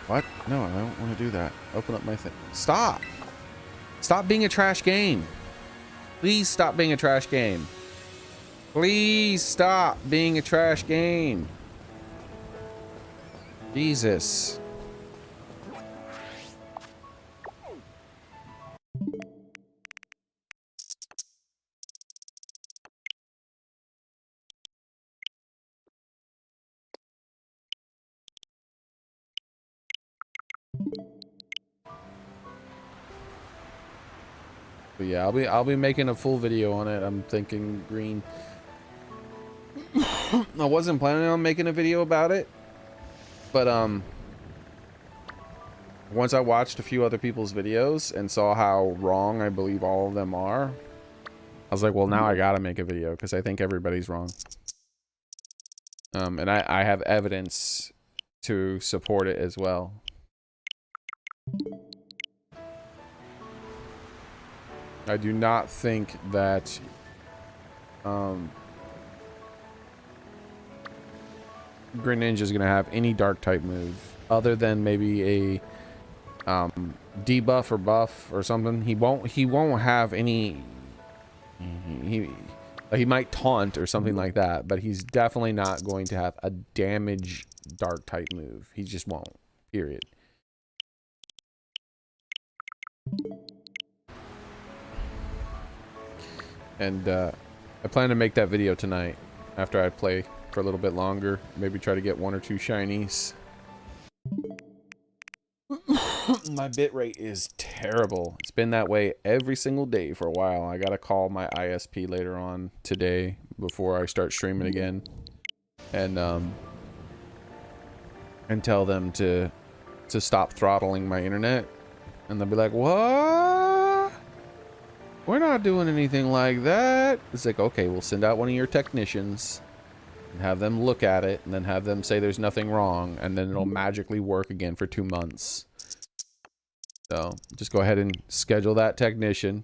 What? No, I don't want to do that. Open up my thing. Stop! Stop being a trash game. Please stop being a trash game. Please stop being a trash game. Jesus. But yeah, I'll be making a full video on it. I'm thinking green. I wasn't planning on making a video about it, but once I watched a few other people's videos and saw how wrong I believe all of them are, I was like, well, now I gotta make a video because I think everybody's wrong. And I have evidence to support it as well. I do not think that Greninja is going to have any dark type move other than maybe a debuff or buff or something. He won't have any. He might taunt or something like that, but he's definitely not going to have a damage dark type move. He just won't. Period. And I plan to make that video tonight after I play for a little bit longer. Maybe try to get 1 or 2 shinies. My bitrate is terrible. It's been that way every single day for a while. I gotta call my ISP later on today before I start streaming again, and tell them to stop throttling my internet. And they'll be like, "What? We're not doing anything like that." It's like, okay, we'll send out one of your technicians and have them look at it and then have them say there's nothing wrong, and then it'll magically work again for 2 months. So just go ahead and schedule that technician.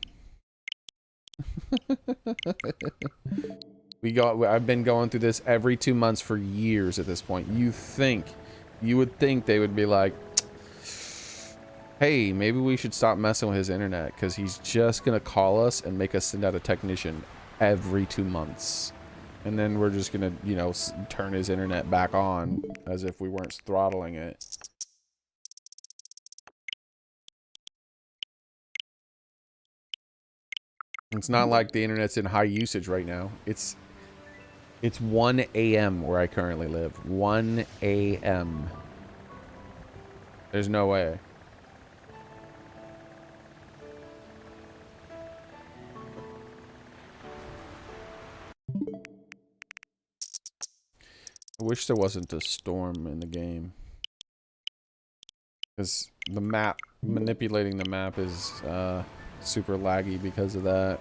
I've been going through this every 2 months for years at this point. You would think they would be like, hey, maybe we should stop messing with his internet because he's just gonna call us and make us send out a technician every 2 months, and then we're just gonna, you know, turn his internet back on as if we weren't throttling it. It's not like the internet's in high usage right now. It's 1 a.m. where I currently live. 1 a.m. There's no way. I wish there wasn't a storm in the game, because the map, manipulating the map is super laggy because of that.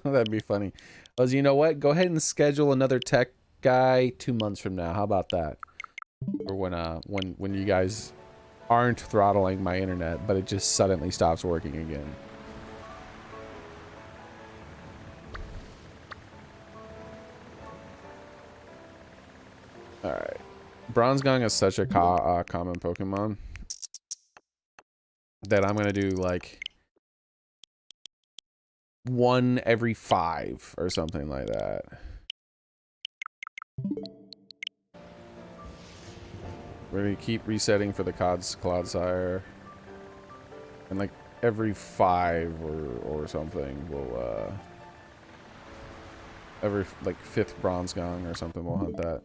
That'd be funny. As you know what? Go ahead and schedule another tech guy 2 months from now. How about that? Or when you guys aren't throttling my internet, but it just suddenly stops working again. Alright. Bronzegong is such a common Pokemon that I'm gonna do like 1 every 5 or something like that. We're gonna keep resetting for the Clodsire. And like every 5 or something we'll every like 5th Bronzegong or something we'll hunt that.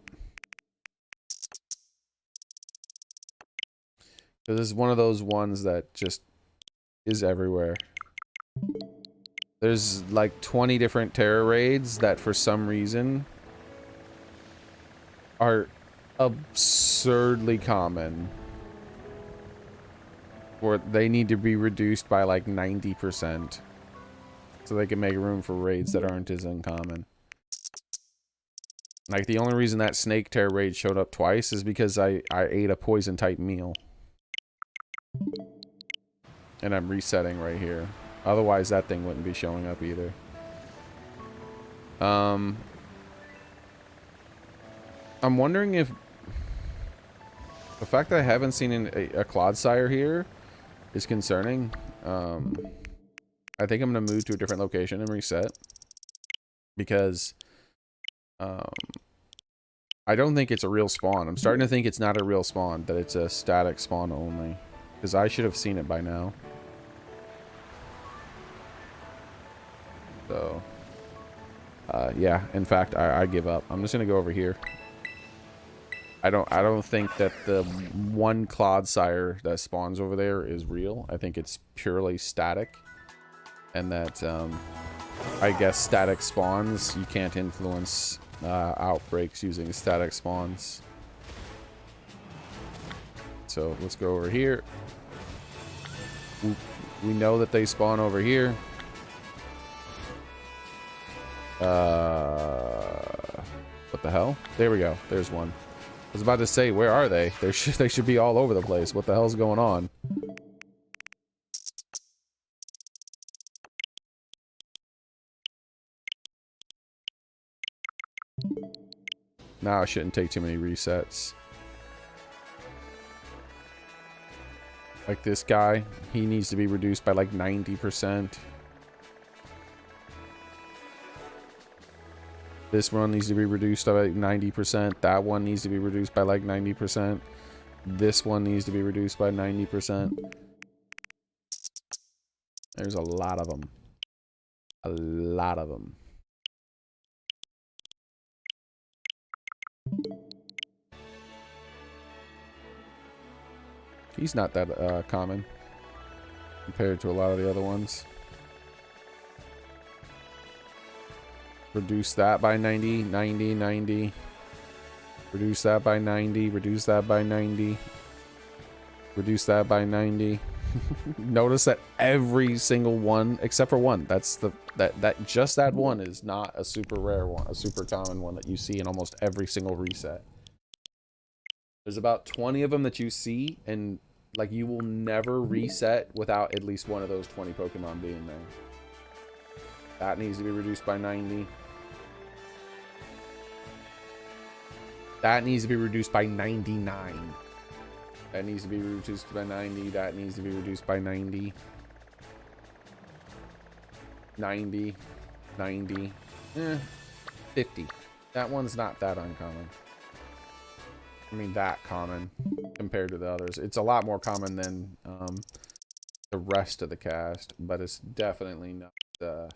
This is one of those ones that just is everywhere. There's like 20 different Tera Raids that for some reason are absurdly common. Or they need to be reduced by like 90% so they can make room for raids that aren't as uncommon. Like the only reason that Snake Tera Raid showed up twice is because I ate a poison type meal. And I'm resetting right here. Otherwise that thing wouldn't be showing up either. I'm wondering if the fact that I haven't seen a Clodsire here is concerning. I think I'm gonna move to a different location and reset because I don't think it's a real spawn. I'm starting to think it's not a real spawn, that it's a static spawn only, because I should have seen it by now. So yeah, in fact I give up. I'm just gonna go over here. I don't think that the one Clodsire that spawns over there is real. I think it's purely static, and that I guess static spawns, you can't influence outbreaks using static spawns. So let's go over here. We know that they spawn over here. What the hell? There we go. There's one. I was about to say, where are they? They should be all over the place. What the hell's going on? Now I shouldn't take too many resets. Like this guy, he needs to be reduced by like 90%. This one needs to be reduced by like 90%. That one needs to be reduced by like 90%. This one needs to be reduced by 90%. There's a lot of them. A lot of them. He's not that common compared to a lot of the other ones. Reduce that by 90, 90, 90. Reduce that by 90, reduce that by 90. Reduce that by 90. Notice that every single one, except for one, that's just that one is not a super rare one, a super common one that you see in almost every single reset. There's about 20 of them that you see, and like you will never reset without at least one of those 20 Pokemon being there. That needs to be reduced by 90. That needs to be reduced by 99. That needs to be reduced by 90. That needs to be reduced by 90. 90. 90. 50. That one's not that uncommon. I mean, that common compared to the others. It's a lot more common than the rest of the cast, but it's definitely not the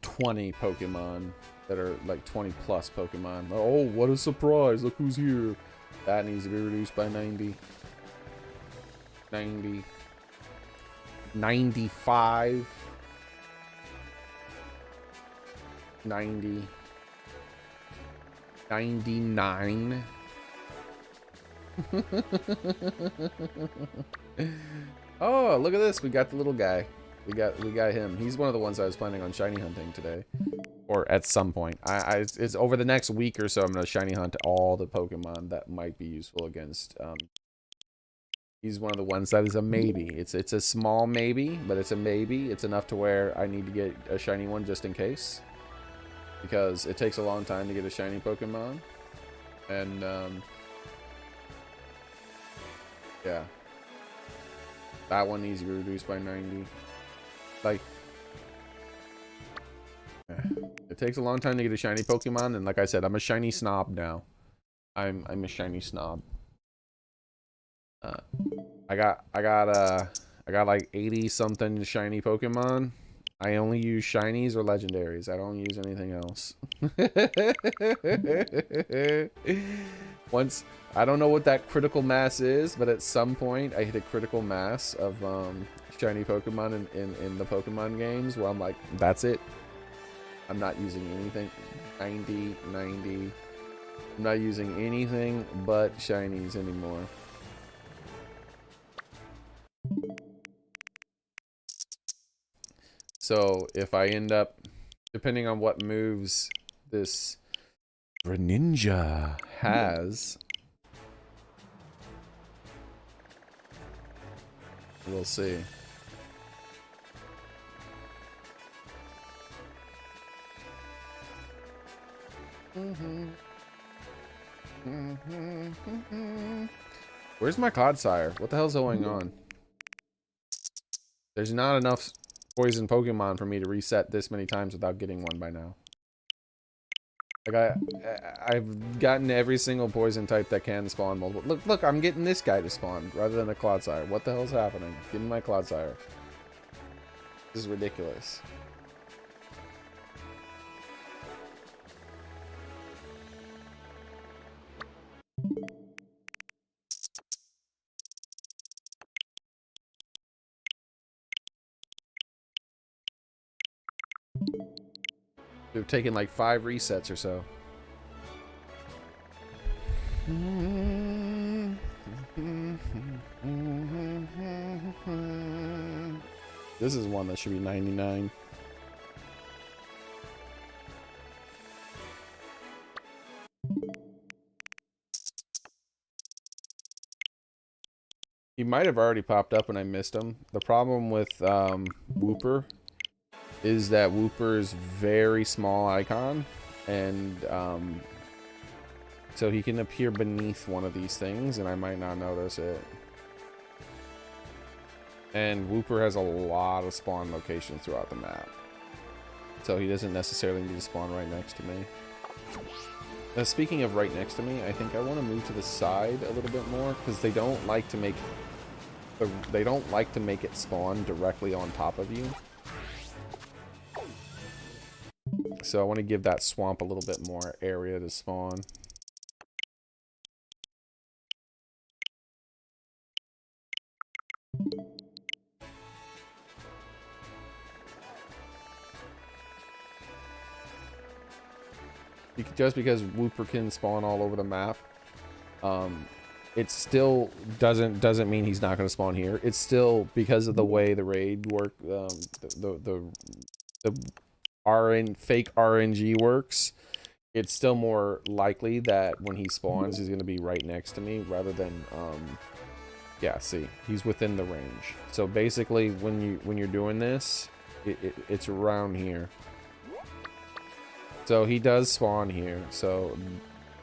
20 Pokemon that are like 20 plus Pokemon. Oh, what a surprise! Look who's here. That needs to be reduced by 90. 90. 95. 90. 99. Oh, look at this. We got the little guy. We got him. He's one of the ones I was planning on shiny hunting today, or at some point. It's over the next week or so. I'm gonna shiny hunt all the Pokemon that might be useful against. He's one of the ones that is a maybe. It's a small maybe, but it's a maybe. It's enough to where I need to get a shiny one just in case. because it takes a long time to get a shiny Pokemon, and yeah, that one needs to be reduced by 90. Like, it takes a long time to get a shiny Pokemon, and like I said, I'm a shiny snob now. I'm a shiny snob. I got like 80 something shiny Pokemon. I only use shinies or legendaries. I don't use anything else. Once, I don't know what that critical mass is, but at some point I hit a critical mass of shiny Pokemon in the Pokemon games where I'm like, that's it. I'm not using anything. 90. I'm not using anything but shinies anymore. So if I end up, depending on what moves this Greninja has, we'll see. Where's my Clodsire? What the hell's going on? There's not enough poison Pokemon for me to reset this many times without getting one by now. Like I've gotten every single poison type that can spawn multiple. Look, I'm getting this guy to spawn rather than a Clodsire. What the hell's happening? Give me my Clodsire. This is ridiculous. We've taken like 5 resets or so. This is one that should be 99. He might have already popped up and I missed him. The problem with Wooper is that Wooper's very small icon, and so he can appear beneath one of these things and I might not notice it. And Wooper has a lot of spawn locations throughout the map, so he doesn't necessarily need to spawn right next to me. Now, speaking of right next to me, I think I want to move to the side a little bit more because they don't like to make it spawn directly on top of you. So I want to give that swamp a little bit more area to spawn. Just because Wooper can spawn all over the map, it still doesn't mean he's not going to spawn here. It's still, because of the way the raid work, the fake RNG works, it's still more likely that when he spawns he's going to be right next to me rather than yeah, see, he's within the range. So basically when you're doing this, it's around here. So he does spawn here. So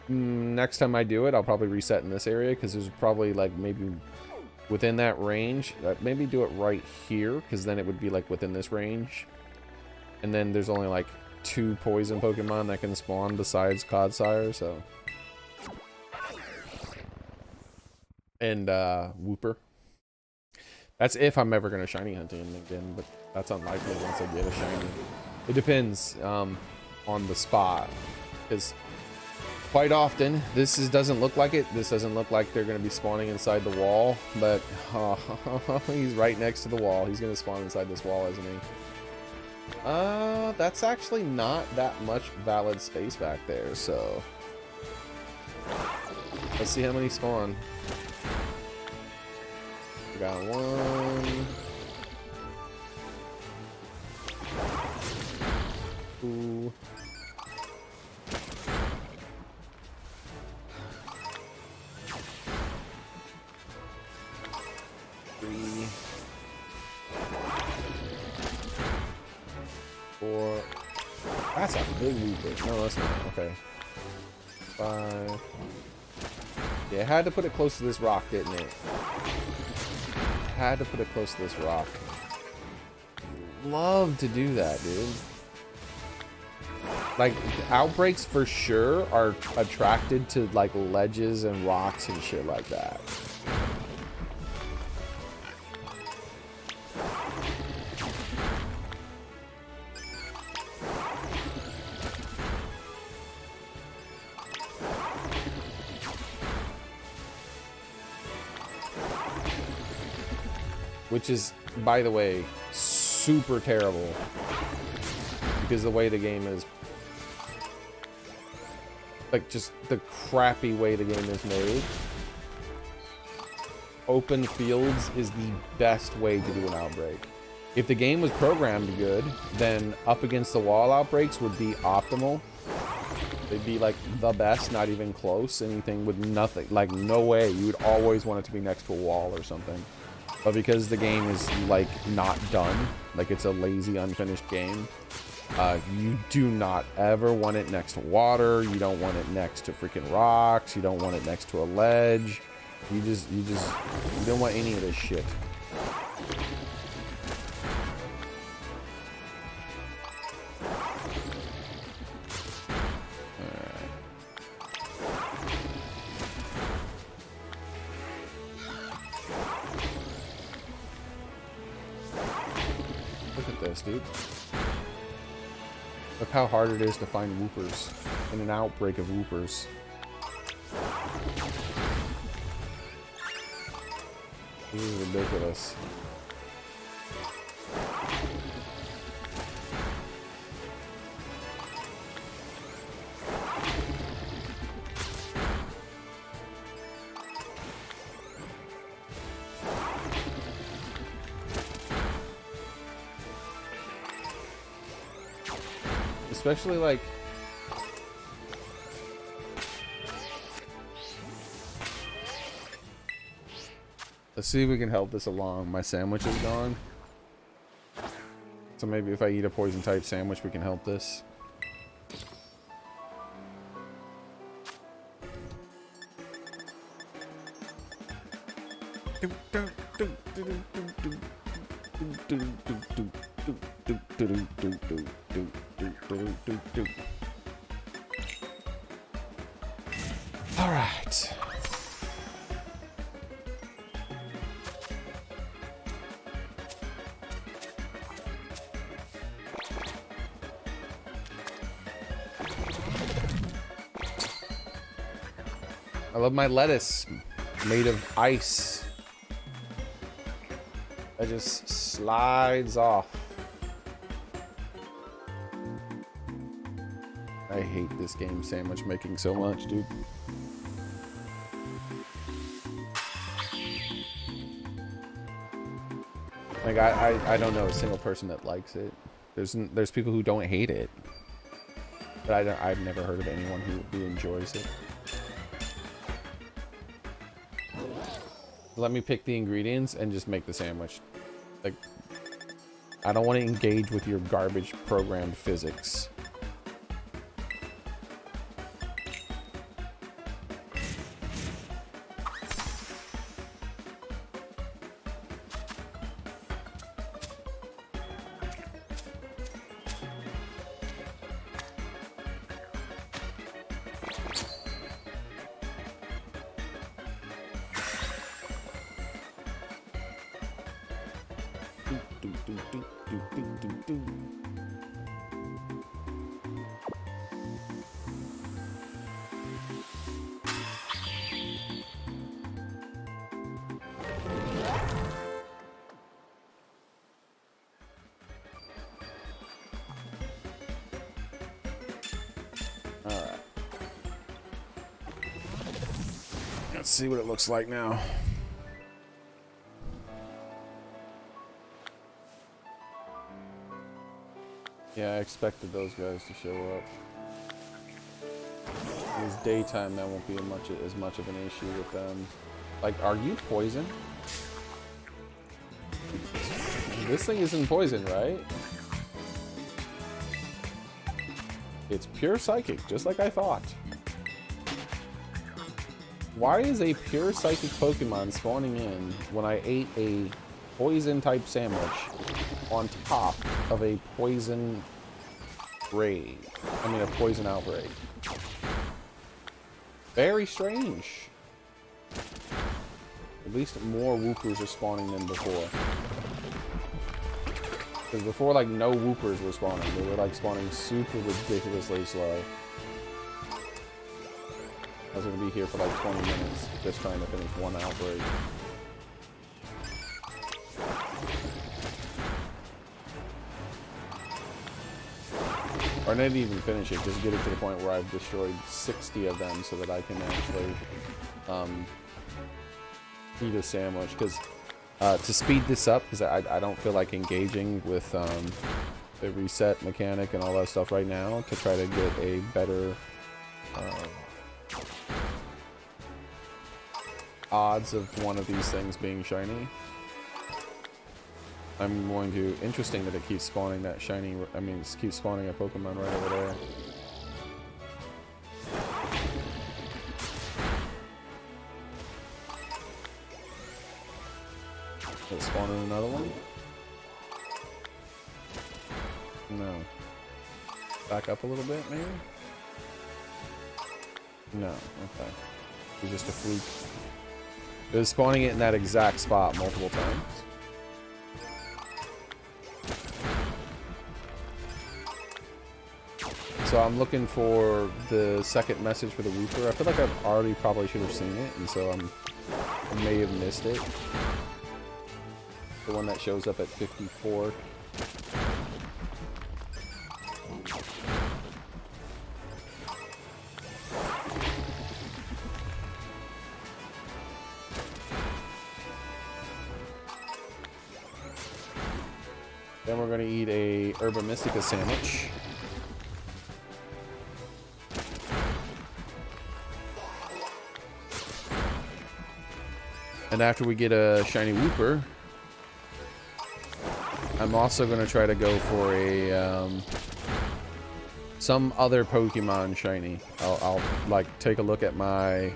next time I do it, I'll probably reset in this area because there's probably like maybe within that range. Maybe do it right here because then it would be like within this range. And then there's only like 2 poison Pokemon that can spawn besides Clodsire, so. And Wooper. That's if I'm ever gonna shiny hunt him again, but that's unlikely once I get a shiny. It depends on the spot, because quite often doesn't look like it. This doesn't look like they're gonna be spawning inside the wall, but he's right next to the wall. He's gonna spawn inside this wall, isn't he? That's actually not that much valid space back there, so let's see how many spawn. We got 1, 2, 3, 4, That's a big Wooper. No, that's not. Okay. 5. Yeah, it had to put it close to this rock, didn't it? Had to put it close to this rock. Love to do that, dude. Like, outbreaks for sure are attracted to, like, ledges and rocks and shit like that. Which is, by the way, super terrible. Because the way the game is... like, just the crappy way the game is made. Open fields is the best way to do an outbreak. If the game was programmed good, then up against the wall outbreaks would be optimal. They'd be like the best, not even close. Anything with nothing, like no way. You would always want it to be next to a wall or something. But because the game is like not done, like it's a lazy, unfinished game, you do not ever want it next to water. You don't want it next to freaking rocks. You don't want it next to a ledge. You don't want any of this shit. Look at this, dude. Look how hard it is to find Woopers in an outbreak of Woopers. This is ridiculous. Especially like let's see if we can help this along. My sandwich is gone. So maybe if I eat a poison type sandwich we can help this. All right. I love my lettuce made of ice. That just slides off. I hate this game sandwich making so much, dude. Like I don't know a single person that likes it. There's people who don't hate it, but I've never heard of anyone who enjoys it. Let me pick the ingredients and just make the sandwich. Like, I don't want to engage with your garbage programmed physics. Alright. Let's see what it looks like now. Yeah, I expected those guys to show up. It was daytime, that won't be as much of an issue with them. Like, are you poison? This thing isn't poison, right? It's pure psychic, just like I thought. Why is a pure psychic Pokemon spawning in when I ate a poison type sandwich on top of a poison raid? I mean, a poison outbreak. Very strange. At least more Whoopers are spawning than before. Because before, like, no Whoopers were spawning. They were, like, spawning super ridiculously slow. I was going to be here for, like, 20 minutes just trying to finish one outbreak. Or not even finish it, just get it to the point where I've destroyed 60 of them so that I can actually eat a sandwich. Because to speed this up, because I don't feel like engaging with the reset mechanic and all that stuff right now to try to get a better odds of one of these things being shiny. I'm going to... Interesting that it keeps spawning that shiny... I mean, it keeps spawning a Pokemon right over there. Is it spawning another one? No. Back up a little bit, maybe? No. Okay. It's just a fluke. It was spawning it in that exact spot multiple times. So I'm looking for the second message for the Wooper. I feel like I've already probably should have seen it, and so I may have missed it. The one that shows up at 54. Then we're going to eat a Herba Mystica sandwich. And after we get a shiny Wooper, I'm also going to try to go for a some other Pokemon shiny. I'll like take a look at my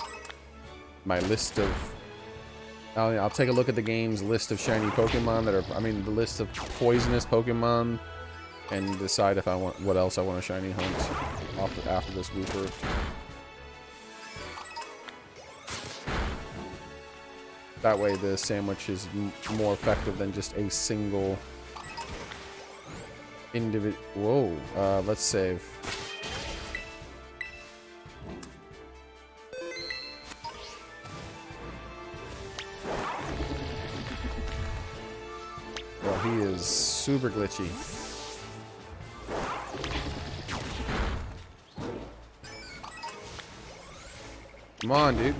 list of... I'll take a look at the game's list of shiny Pokemon that are... I mean, the list of poisonous Pokemon, and decide if I want what else I want to shiny hunt after this Wooper. That way the sandwich is more effective than just a single individual... Whoa, let's save. Well, he is super glitchy. Come on, dude.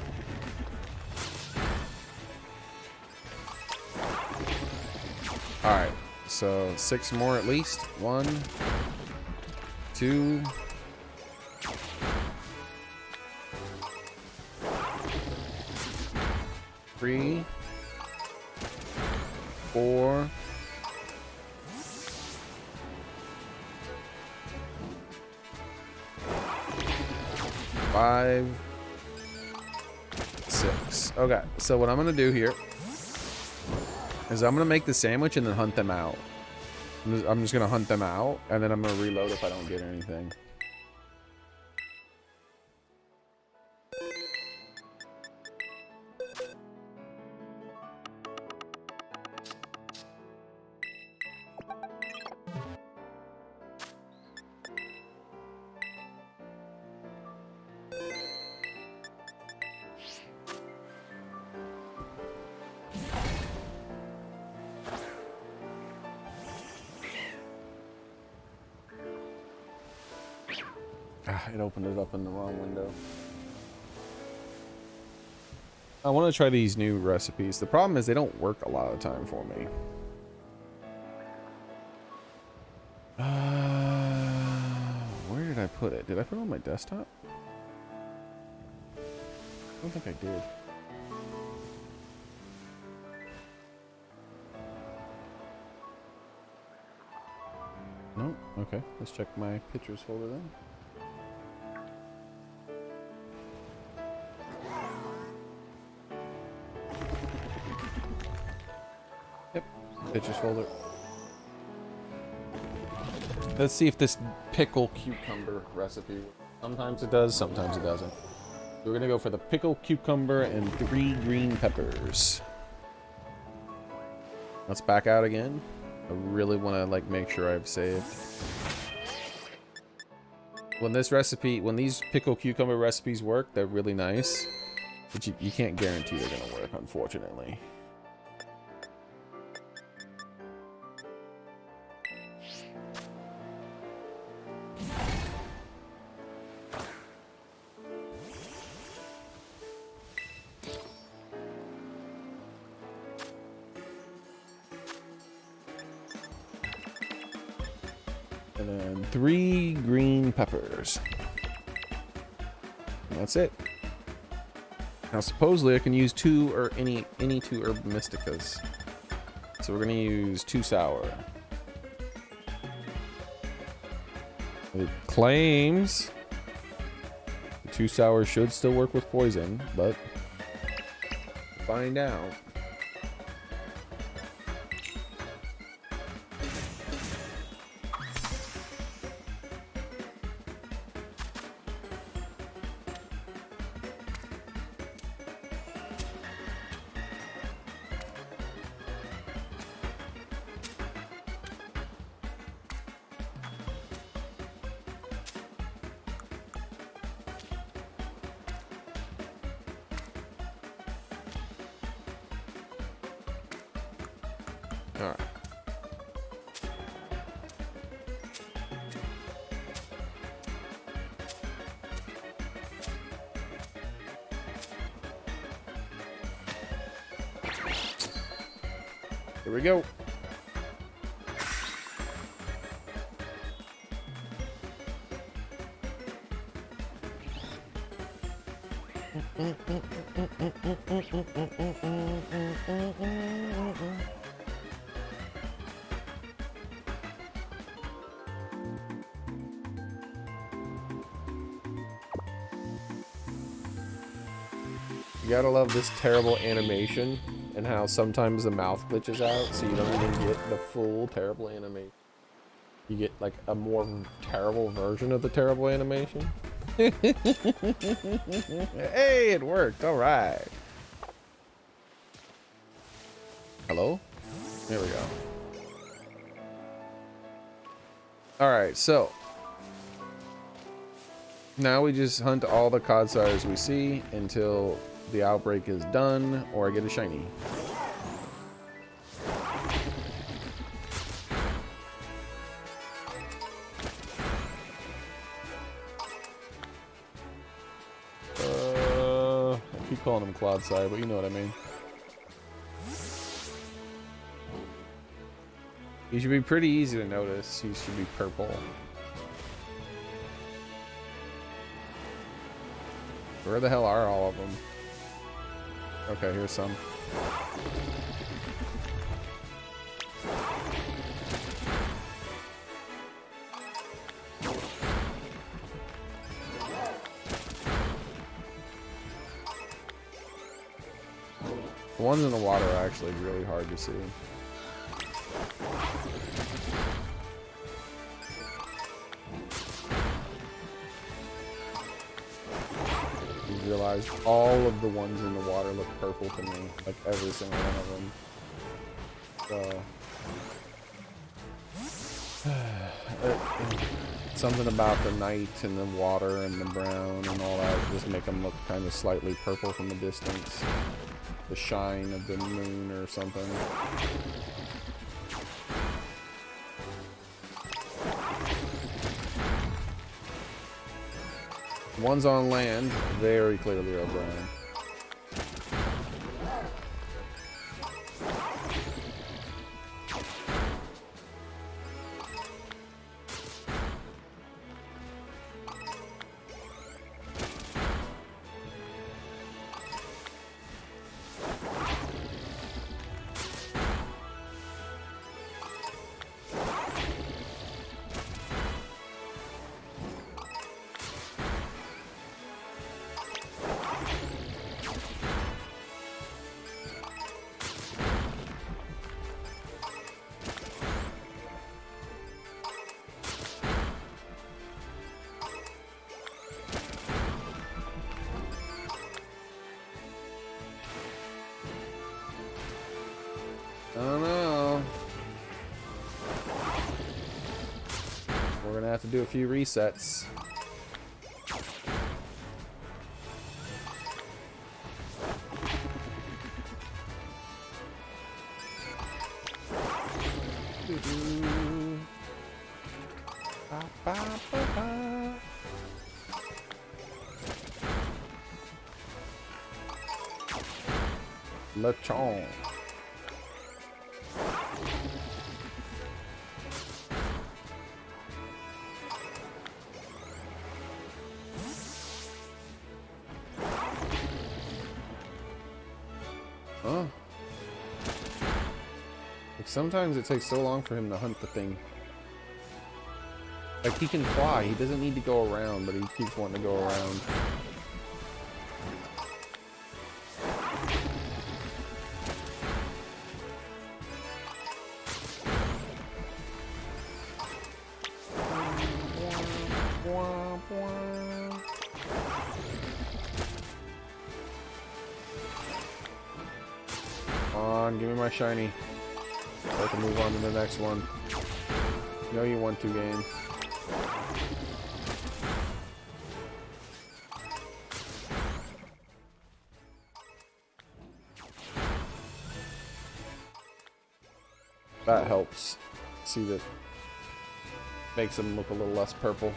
Alright, so 6 more at least. 1, 2, 3, 4, 5, 6. Okay, so what I'm gonna do here is I'm gonna make the sandwich and then hunt them out. I'm just gonna hunt them out, and then I'm gonna reload if I don't get anything. It opened it up in the wrong window. I want to try these new recipes. The problem is they don't work a lot of the time for me. Where did I put it? Did I put it on my desktop? I don't think I did. Nope. Okay, let's check my pictures folder then. Pictures folder. Let's see if this pickle cucumber recipe. Sometimes it does, sometimes it doesn't. We're gonna go for the pickle cucumber and 3 green peppers. Let's back out again. I really want to like make sure I've saved. When these pickle cucumber recipes work, they're really nice, but you can't guarantee they're gonna work, unfortunately. And then 3 green peppers. And that's it. Now supposedly I can use 2 or any 2 herb mysticas. So we're gonna use 2 sour. It claims the 2 sour should still work with poison, but find out. All right. Here we go. You gotta love this terrible animation and how sometimes the mouth glitches out, so you don't even get the full terrible animation. You get like a more terrible version of the terrible animation. Hey, it worked. All right. Hello? There we go. All right, so now we just hunt all the Codsires we see until the outbreak is done, or I get a shiny. I keep calling him Clodsire, but you know what I mean. He should be pretty easy to notice. He should be purple. Where the hell are all of them? Okay, here's some. The ones in the water are actually really hard to see. Realized all of the ones in the water look purple to me, like every single one of them. Something about the night and the water and the brown and all that just make them look kind of slightly purple from a distance. The shine of the moon or something. Ones on land very clearly are brown. do a few resets. Lechon. Huh? Like sometimes it takes so long for him to hunt the thing. Like he can fly, he doesn't need to go around, but he keeps wanting to go around. Come on, give me my shiny. So I can move on to the next one. You know you want to, game. That helps. See that makes them look a little less purple.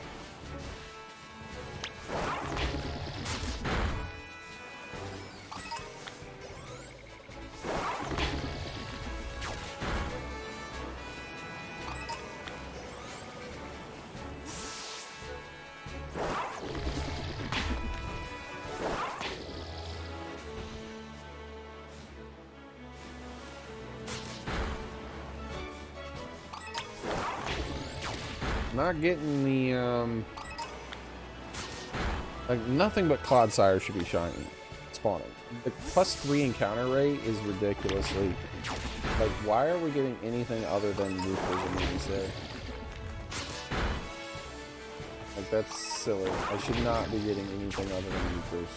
Not getting the, like, nothing but Clodsire should be shiny spawning. The +3 encounter rate is ridiculously, like, why are we getting anything other than Woofers in these there? Like, that's silly. I should not be getting anything other than Woofers.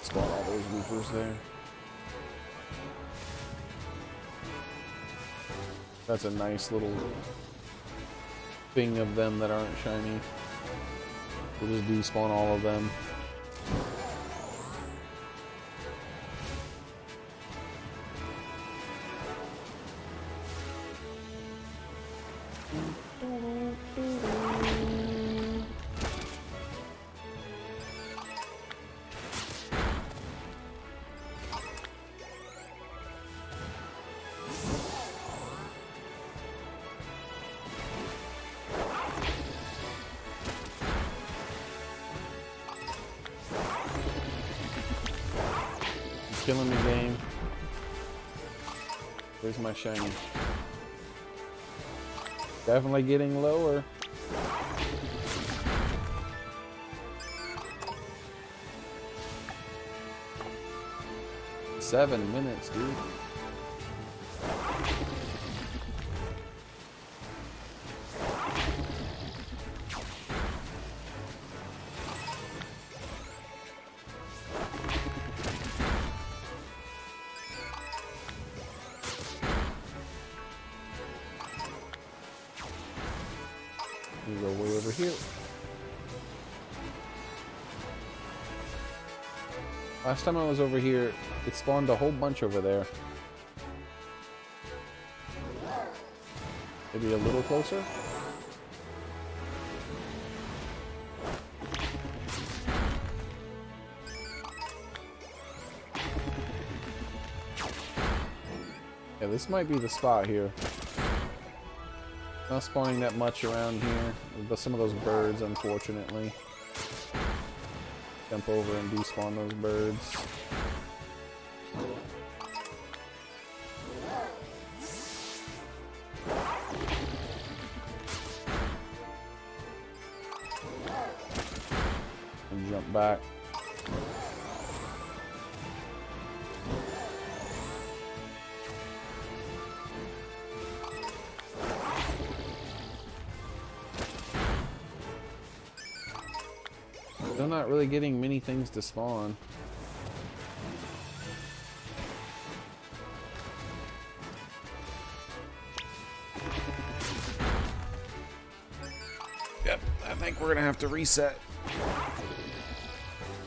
Spawn all those Woofers there. That's a nice little thing of them that aren't shiny. We'll just despawn all of them. Killing the game. Where's my shiny? Definitely getting lower. Seven minutes, dude. You go way over here. Last time I was over here, it spawned a whole bunch over there. Maybe a little closer. Yeah, this might be the spot here. Not spawning that much around here, but some of those birds, unfortunately. Jump over and despawn those birds. jump back. Still not really getting many things to spawn. Yep, I think we're gonna have to reset.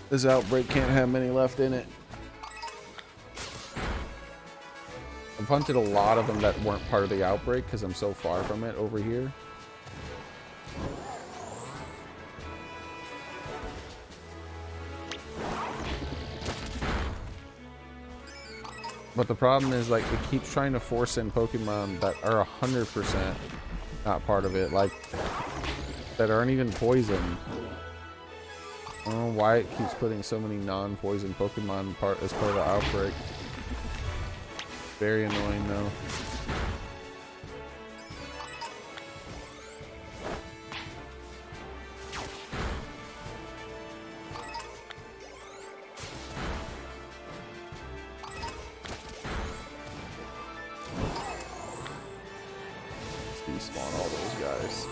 This outbreak can't have many left in it. I've hunted a lot of them that weren't part of the outbreak because I'm so far from it over here. But the problem is, like, it keeps trying to force in Pokemon that are 100% not part of it, like, that aren't even poison. I don't know why it keeps putting so many non-poison Pokemon as part of the outbreak. Very annoying, though. Let's despawn all those guys.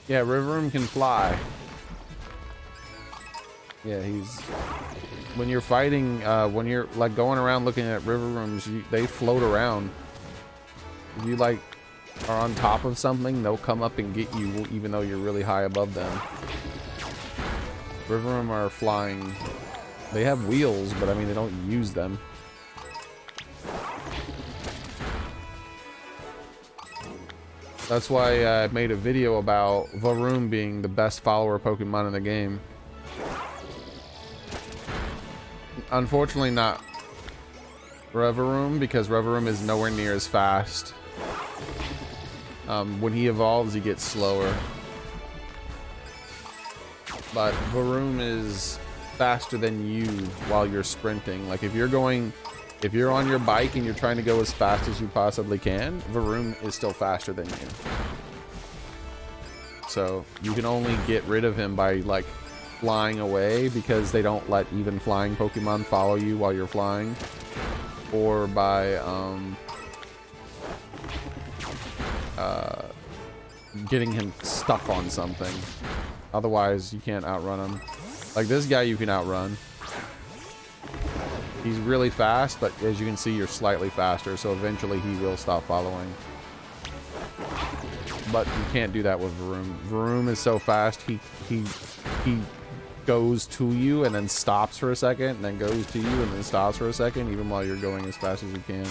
Yeah, Riveroom can fly. Yeah, he's... When you're fighting, when you're, like, going around looking at Riverooms, they float around. If you, like, are on top of something, they'll come up and get you, even though you're really high above them. Riveroom are flying. They have wheels, but, I mean, they don't use them. That's why I made a video about Varoom being the best follower Pokemon in the game. Unfortunately not Reveroom, because Reveroom is nowhere near as fast. When he evolves, he gets slower. But Varoom is faster than you while you're sprinting. Like, if you're on your bike and you're trying to go as fast as you possibly can, Varoom is still faster than you. So you can only get rid of him by, like, flying away, because they don't let even flying Pokemon follow you while you're flying, or by getting him stuck on something. Otherwise you can't outrun him. Like this guy you can outrun. He's really fast, but as you can see, you're slightly faster, so eventually he will stop following. But you can't do that with Varoom. Varoom is so fast, he goes to you and then stops for a second, and then goes to you and then stops for a second, even while you're going as fast as you can.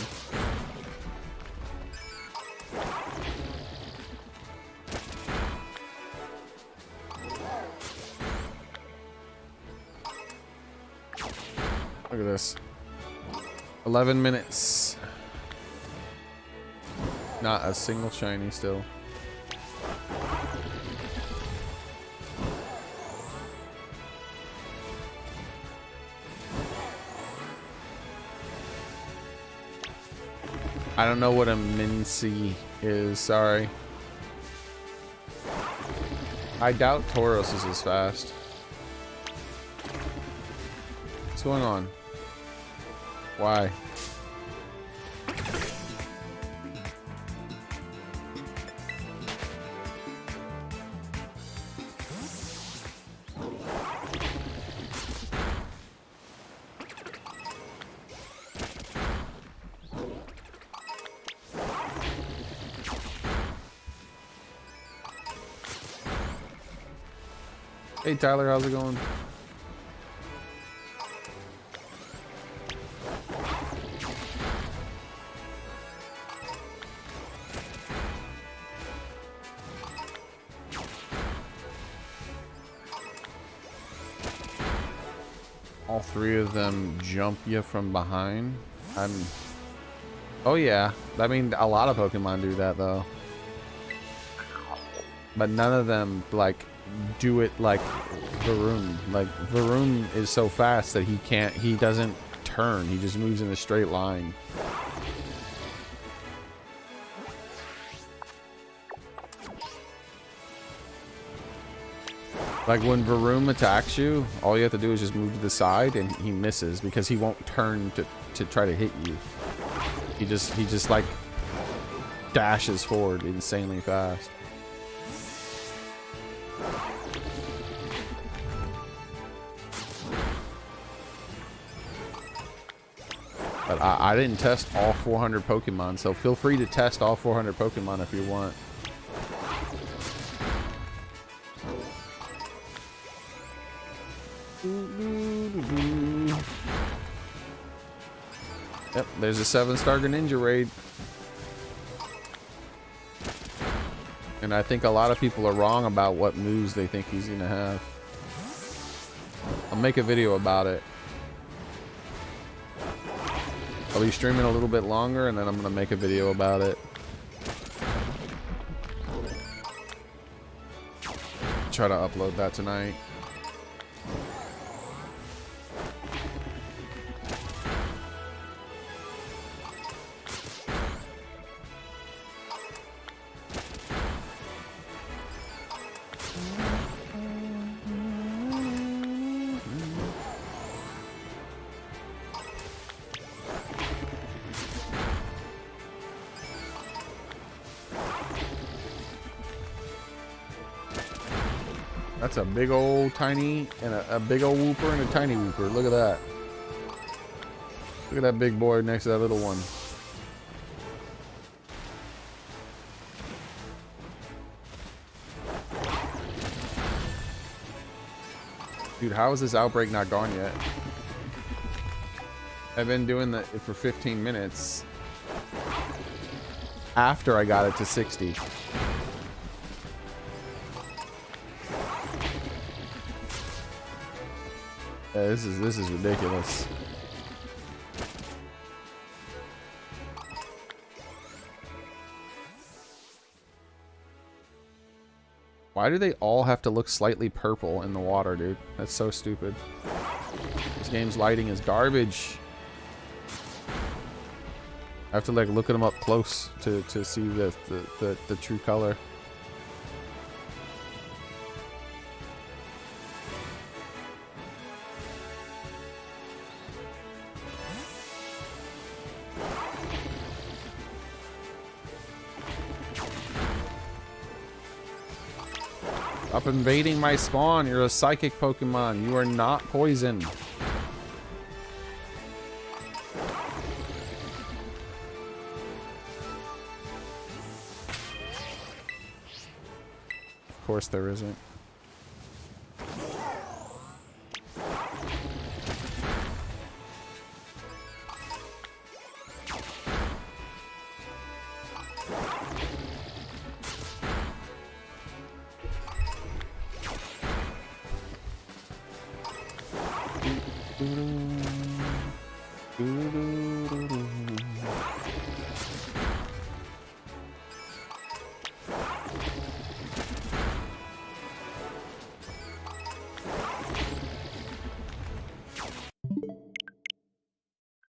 Look at this. 11 minutes. Not a single shiny still. I don't know what a Mincy is, sorry. I doubt Tauros is as fast. What's going on? Why? Hey Tyler, how's it going? All three of them jump you from behind. Oh yeah, I mean a lot of Pokemon do that though, but none of them like do it like Varoom. Like Varoom is so fast that he doesn't turn. He just moves in a straight line. Like when Varoom attacks you, all you have to do is just move to the side and he misses because he won't turn to try to hit you. He just like dashes forward insanely fast. But I didn't test all 400 Pokemon, so feel free to test all 400 Pokemon if you want. Yep, there's a 7-star Greninja Raid. And I think a lot of people are wrong about what moves they think he's gonna have. I'll make a video about it. I'll be streaming a little bit longer and then I'm gonna make a video about it. Try to upload that tonight. That's a big old tiny and a big old whooper and a tiny whooper. Look at that. Look at that big boy next to that little one. Dude, how is this outbreak not gone yet? I've been doing that for 15 minutes after I got it to 60. Yeah, this is ridiculous. Why do they all have to look slightly purple in the water, dude? That's so stupid. This game's lighting is garbage. I have to like look at them up close to see the true color. Stop invading my spawn. You're a psychic Pokemon. You are not poison. Of course there isn't.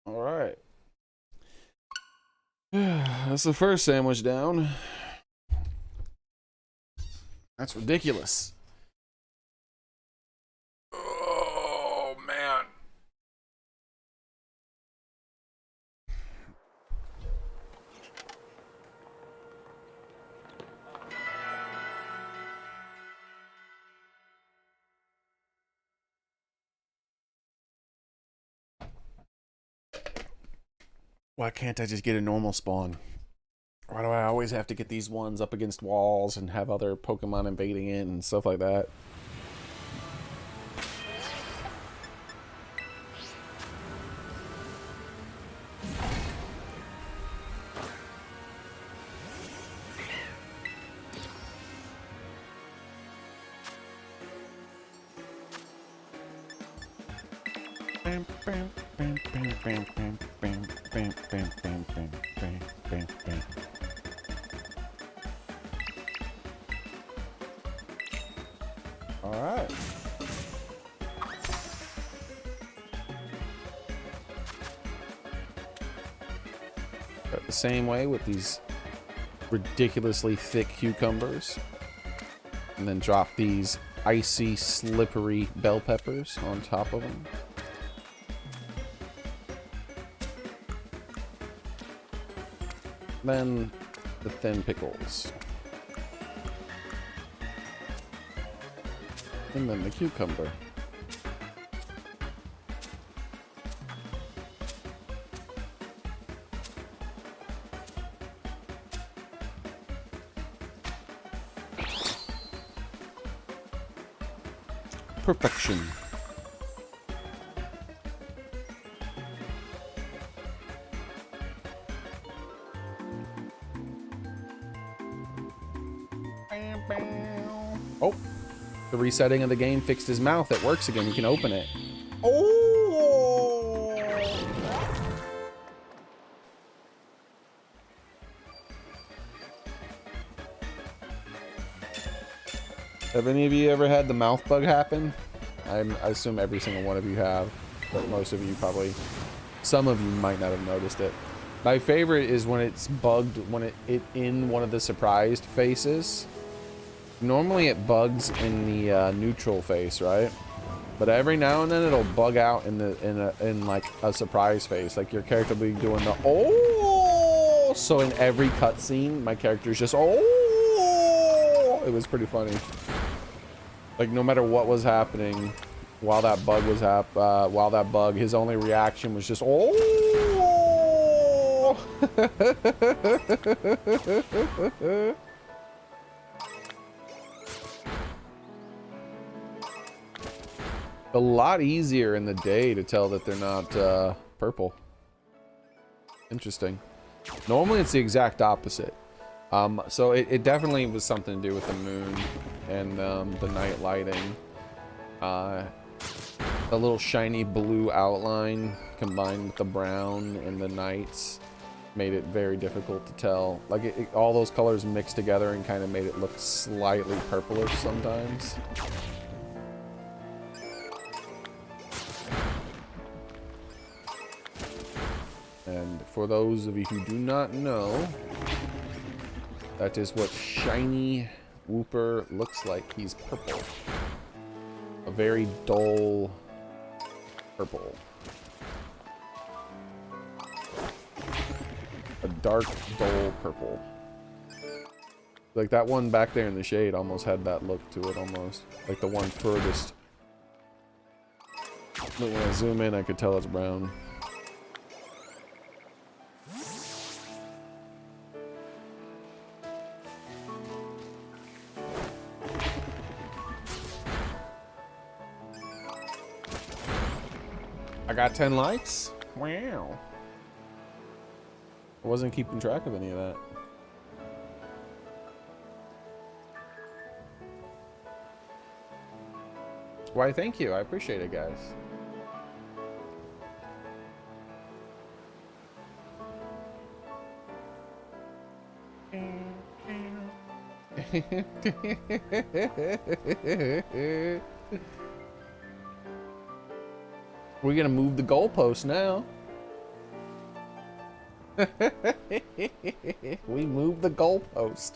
All right. That's the first sandwich down. That's ridiculous. Oh, man. Why can't I just get a normal spawn? Why do I always have to get these ones up against walls and have other Pokemon invading it and stuff like that? Start the same way with these ridiculously thick cucumbers. And then drop these icy, slippery bell peppers on top of them. Then the thin pickles. And then the cucumber. Perfection. Oh, the resetting of the game fixed his mouth. It works again. You can open it. Oh! Have any of you ever had the mouth bug happen? I assume every single one of you have, but most of you probably, some of you might not have noticed it. My favorite is when it's bugged, when it in one of the surprised faces. Normally it bugs in the neutral face, right? But every now and then it'll bug out in like a surprise face. Like your character will be doing the oh. So in every cutscene, my character's just oh. It was pretty funny. Like no matter what was happening, while that bug his only reaction was just oh. A lot easier in the day to tell that they're not purple. Interesting. Normally it's the exact opposite. So it definitely was something to do with the moon and the night lighting. A little shiny blue outline combined with the brown and the nights made it very difficult to tell. Like all those colors mixed together and kind of made it look slightly purplish sometimes. And for those of you who do not know, that is what shiny Wooper looks like. He's purple. A very dull purple. A dark, dull purple. Like that one back there in the shade almost had that look to it almost. Like the one furthest. But when I zoom in, I could tell it's brown. I got 10 likes? Wow. I wasn't keeping track of any of that. Why, thank you. I appreciate it, guys. We're gonna move the goalpost now. We moved the goalpost.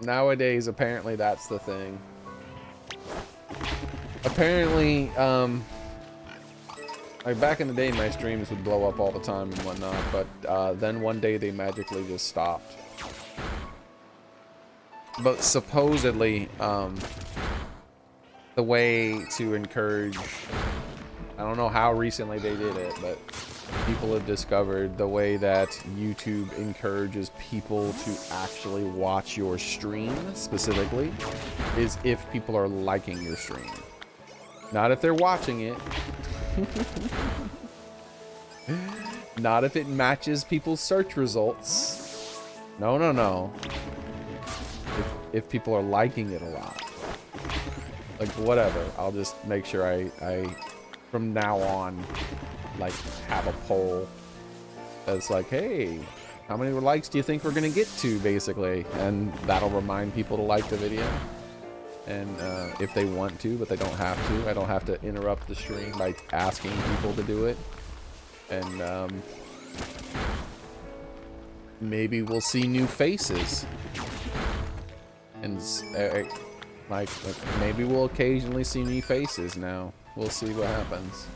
Nowadays, apparently that's the thing. Apparently, like back in the day, my streams would blow up all the time and whatnot, but then one day they magically just stopped. But supposedly, the way to encourage, I don't know how recently they did it, but people have discovered the way that YouTube encourages people to actually watch your stream specifically is if people are liking your stream. Not if they're watching it. Not if it matches people's search results. No, no, no. If people are liking it a lot. Like, whatever. I'll just make sure I from now on, like, have a poll that's like, hey, How many likes do you think we're gonna get to, basically? And that'll remind people to like the video. And if they want to, but they don't have to. I don't have to interrupt the stream by asking people to do it. And maybe we'll see new faces. And like maybe we'll occasionally see new faces now. We'll see what happens.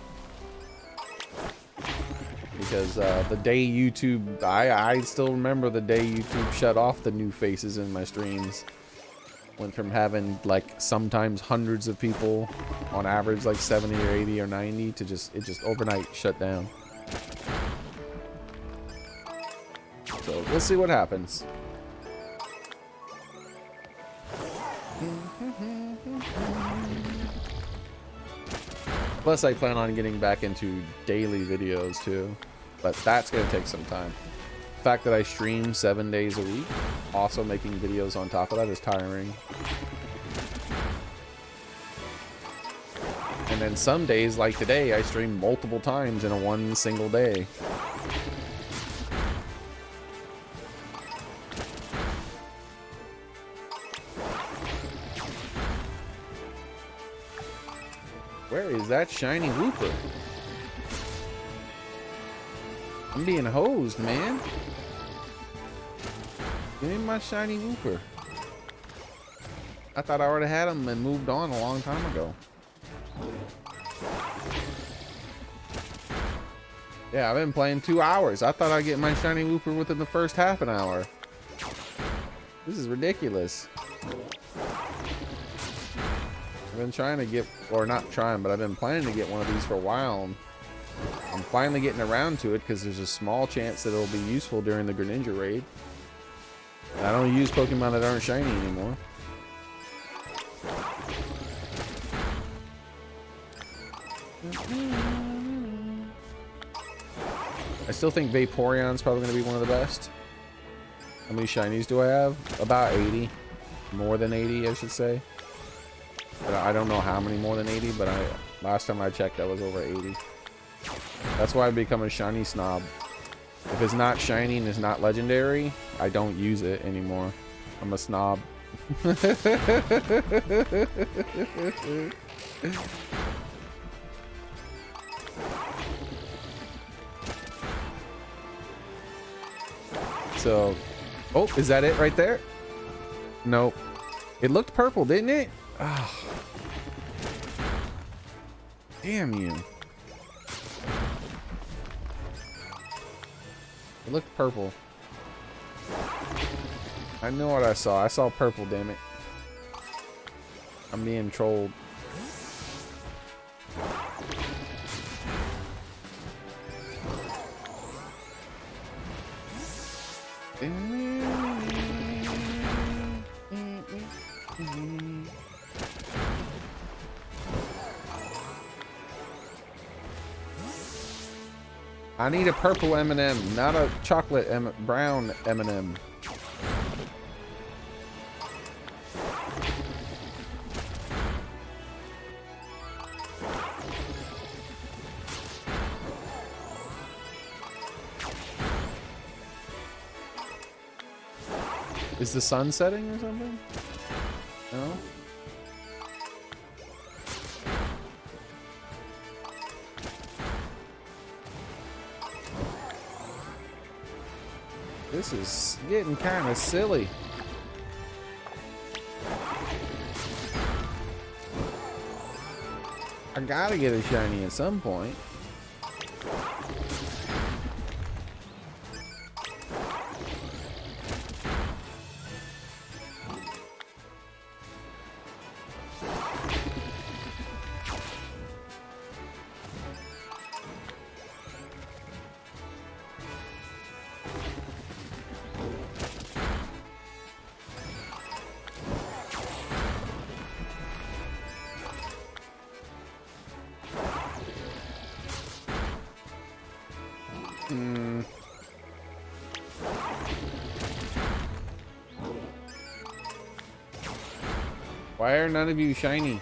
Because the day YouTube, I still remember the day YouTube shut off the new faces in my streams. Went from having like sometimes hundreds of people, on average like 70 or 80 or 90, to it just overnight shut down. So we'll see what happens. Plus I plan on getting back into daily videos too, but that's gonna take some time. The fact that I stream 7 days a week, also making videos on top of that, is tiring. And then some days, like today, I stream multiple times in one single day. Where is that shiny Wooper? I'm being hosed, man. Give me my shiny Wooper. I thought I already had him and moved on a long time ago. Yeah, I've been playing 2 hours. I thought I'd get my shiny Wooper within the first half an hour. This is ridiculous. I've been trying to get, or not trying, but I've been planning to get one of these for a while. I'm finally getting around to it because there's a small chance that it'll be useful during the Greninja Raid. And I don't use Pokemon that aren't shiny anymore. I still think Vaporeon's probably going to be one of the best. How many shinies do I have? About 80. More than 80, I should say. But I don't know how many more than 80, but last time I checked, I was over 80. That's why I've become a shiny snob. If it's not shiny and it's not legendary, I don't use it anymore. I'm a snob. So, oh, is that it right there? Nope. It looked purple, didn't it? Oh. Damn you. It looked purple. I know what I saw. I saw purple, damn it. I'm being trolled. I need a purple M&M, not a chocolate brown M&M. Is the sun setting or something? No? This is getting kind of silly. I gotta get a shiny at some point. Why are none of you shiny?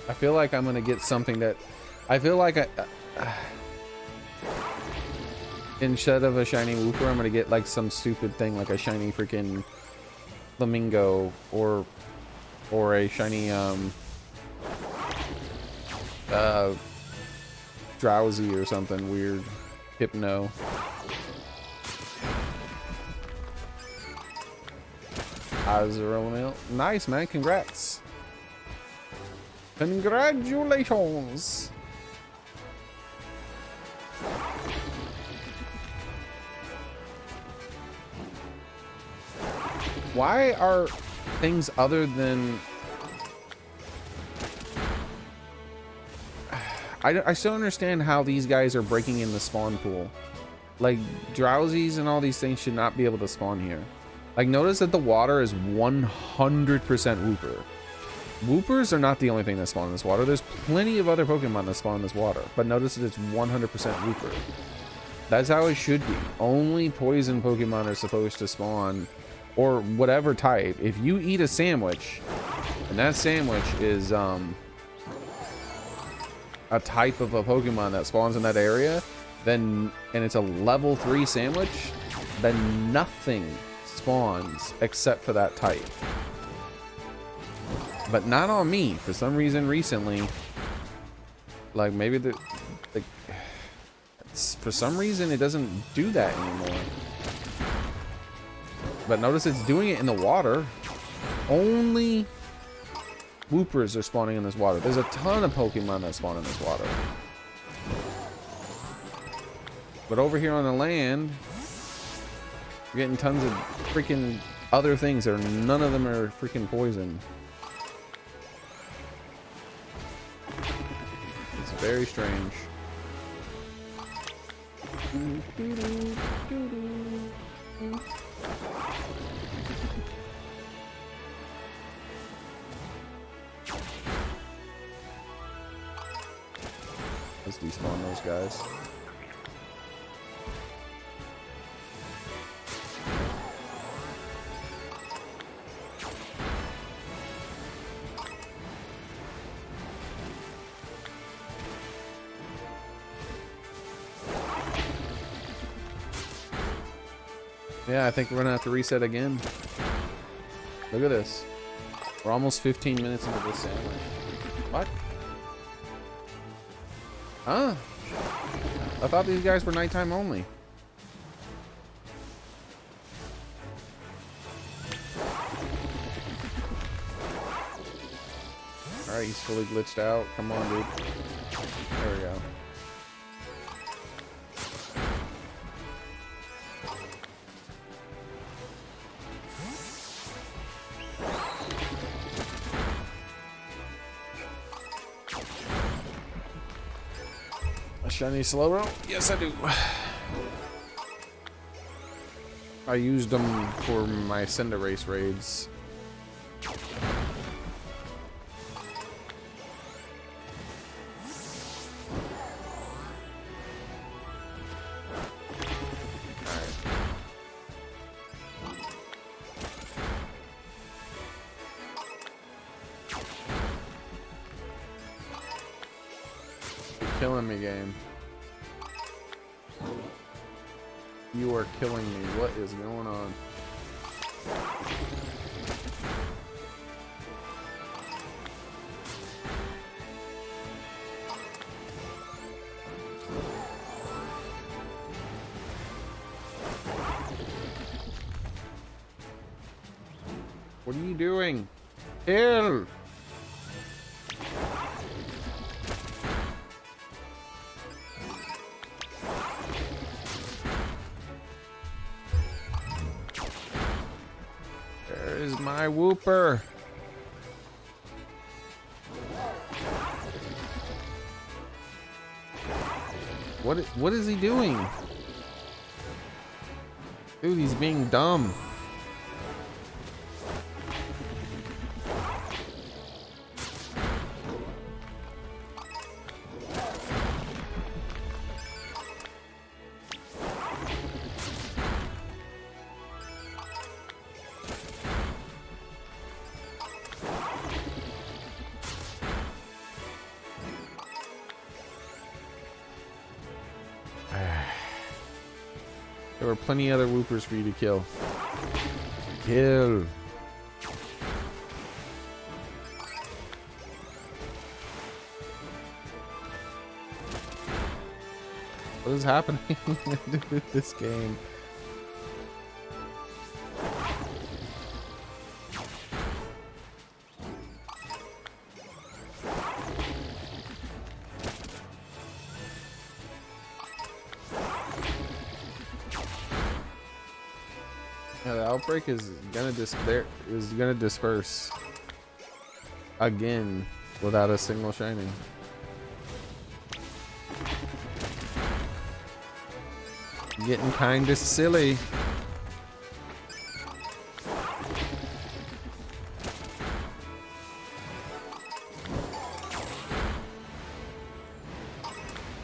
I feel like I'm gonna get something that I feel like instead of a shiny Wooper, I'm gonna get like some stupid thing like a shiny freaking Flamingo or a shiny Drowsy or something weird. Hypno. Azrael. Nice, man. Congrats. Congratulations. Why are things other than... I still understand how these guys are breaking in the spawn pool. Like, Drowsies and all these things should not be able to spawn here. Like, notice that the water is 100% Wooper. Woopers are not the only thing that spawn in this water. There's plenty of other Pokemon that spawn in this water. But notice that it's 100% Wooper. That's how it should be. Only poison Pokemon are supposed to spawn, or whatever type. If you eat a sandwich, and that sandwich is a type of a Pokemon that spawns in that area, then, and it's a level 3 sandwich, then nothing spawns except for that type. But not on me. For some reason recently, like maybe for some reason it doesn't do that anymore. But notice it's doing it in the water. Only Woopers are spawning in this water. There's a ton of Pokemon that spawn in this water. But over here on the land, you're getting tons of freaking other things that are, none of them are freaking poison. It's very strange. Let's despawn those guys. Yeah, I think we're gonna have to reset again. Look at this. We're almost 15 minutes into this sandwich. What? Huh? I thought these guys were nighttime only. Alright, he's fully glitched out. Come on, dude. There we go. Shiny Slowbro? Yes, I do. I used them for my Cinderace raids. Killing me, game. You are killing me. What is going on? What are you doing? Kill! Is my Wooper. What is he doing? Dude, he's being dumb. There were plenty other Whoopers for you to kill. Kill. What is happening with this game? Yeah, the outbreak is gonna disperse again without a single shining. Getting kinda silly.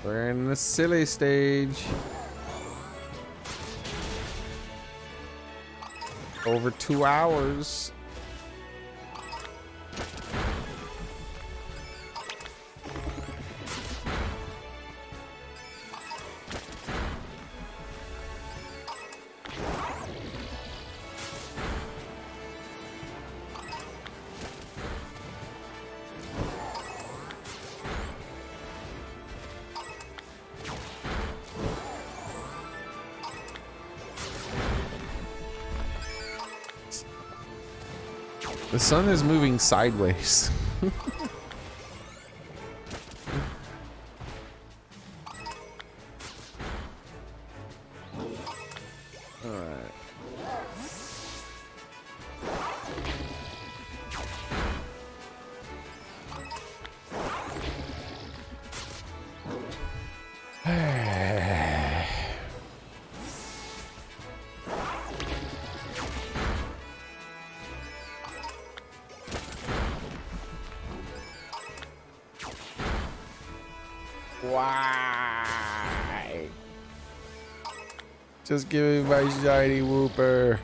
We're in the silly stage. Over 2 hours. The sun is moving sideways. All right. Why? Just give me my shiny Whooper.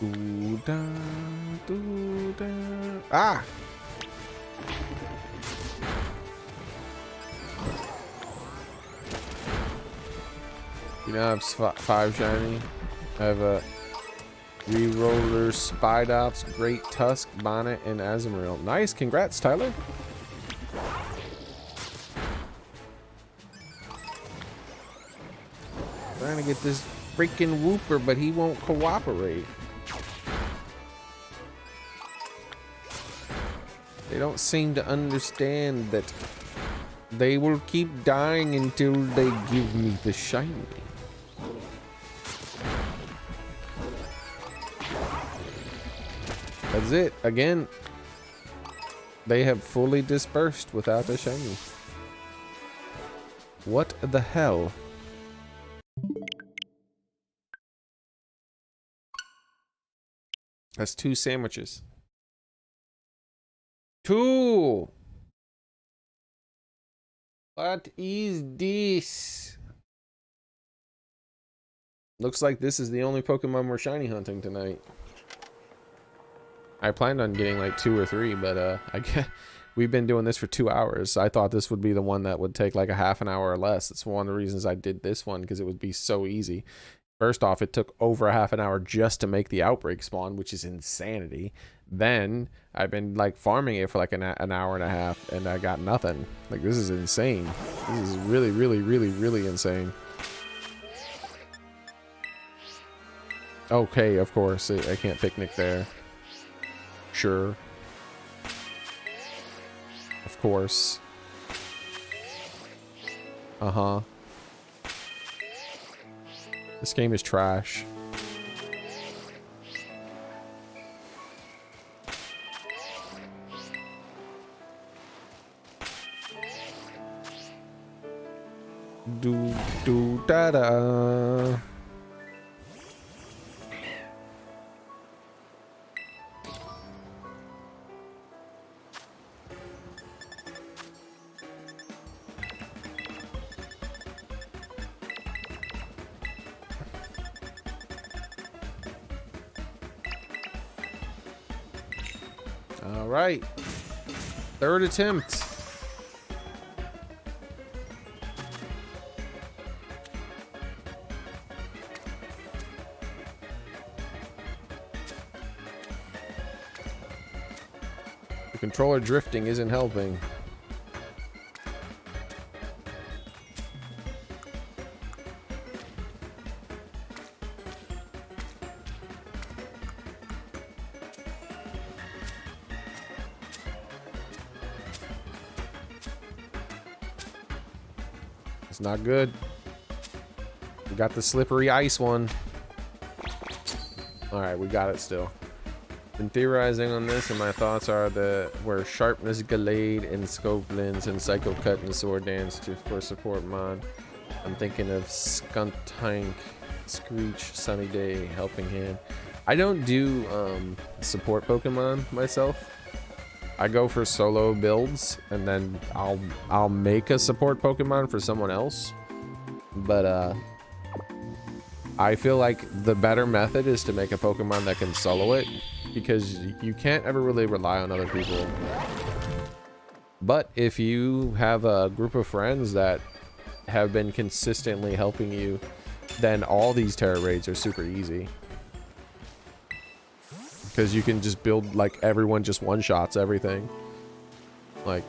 Doo-da, doo-da. Ah! You know, I have 5 shiny. I have a Reroller, Spidops, Great Tusk, Bonnet, and Azumarill. Nice, congrats, Tyler. Trying to get this freaking Whooper, but he won't cooperate. They don't seem to understand that they will keep dying until they give me the shiny. That's it. Again, they have fully dispersed without a shiny. What the hell? That's 2 sandwiches. 2! What is this? Looks like this is the only Pokemon we're shiny hunting tonight. I planned on getting like 2 or 3, but we've been doing this for 2 hours. I thought this would be the one that would take like a half an hour or less. That's one of the reasons I did this one, because it would be so easy. First off, it took over a half an hour just to make the outbreak spawn, which is insanity. Then I've been like farming it for like an hour and a half, and I got nothing. Like, this is insane. This is really, really, really, really insane. Okay, of course, I can't picnic there. Sure. Of course. Uh-huh. This game is trash. Do do da da. All right. Third attempt. The controller drifting isn't helping. It's not good. We got the slippery ice one. All right, we got it still. Been theorizing on this, and my thoughts are that where Sharpness, Gallade, and Scope Lens, and Psycho Cut and Sword Dance for support mod. I'm thinking of Skunt Tank, Screech, Sunny Day, Helping Hand. I don't do support Pokemon myself. I go for solo builds, and then I'll make a support Pokemon for someone else. But I feel like the better method is to make a Pokemon that can solo it, because you can't ever really rely on other people. But if you have a group of friends that have been consistently helping you, then all these Tera Raids are super easy. Because you can just build, like, everyone just one-shots everything. Like,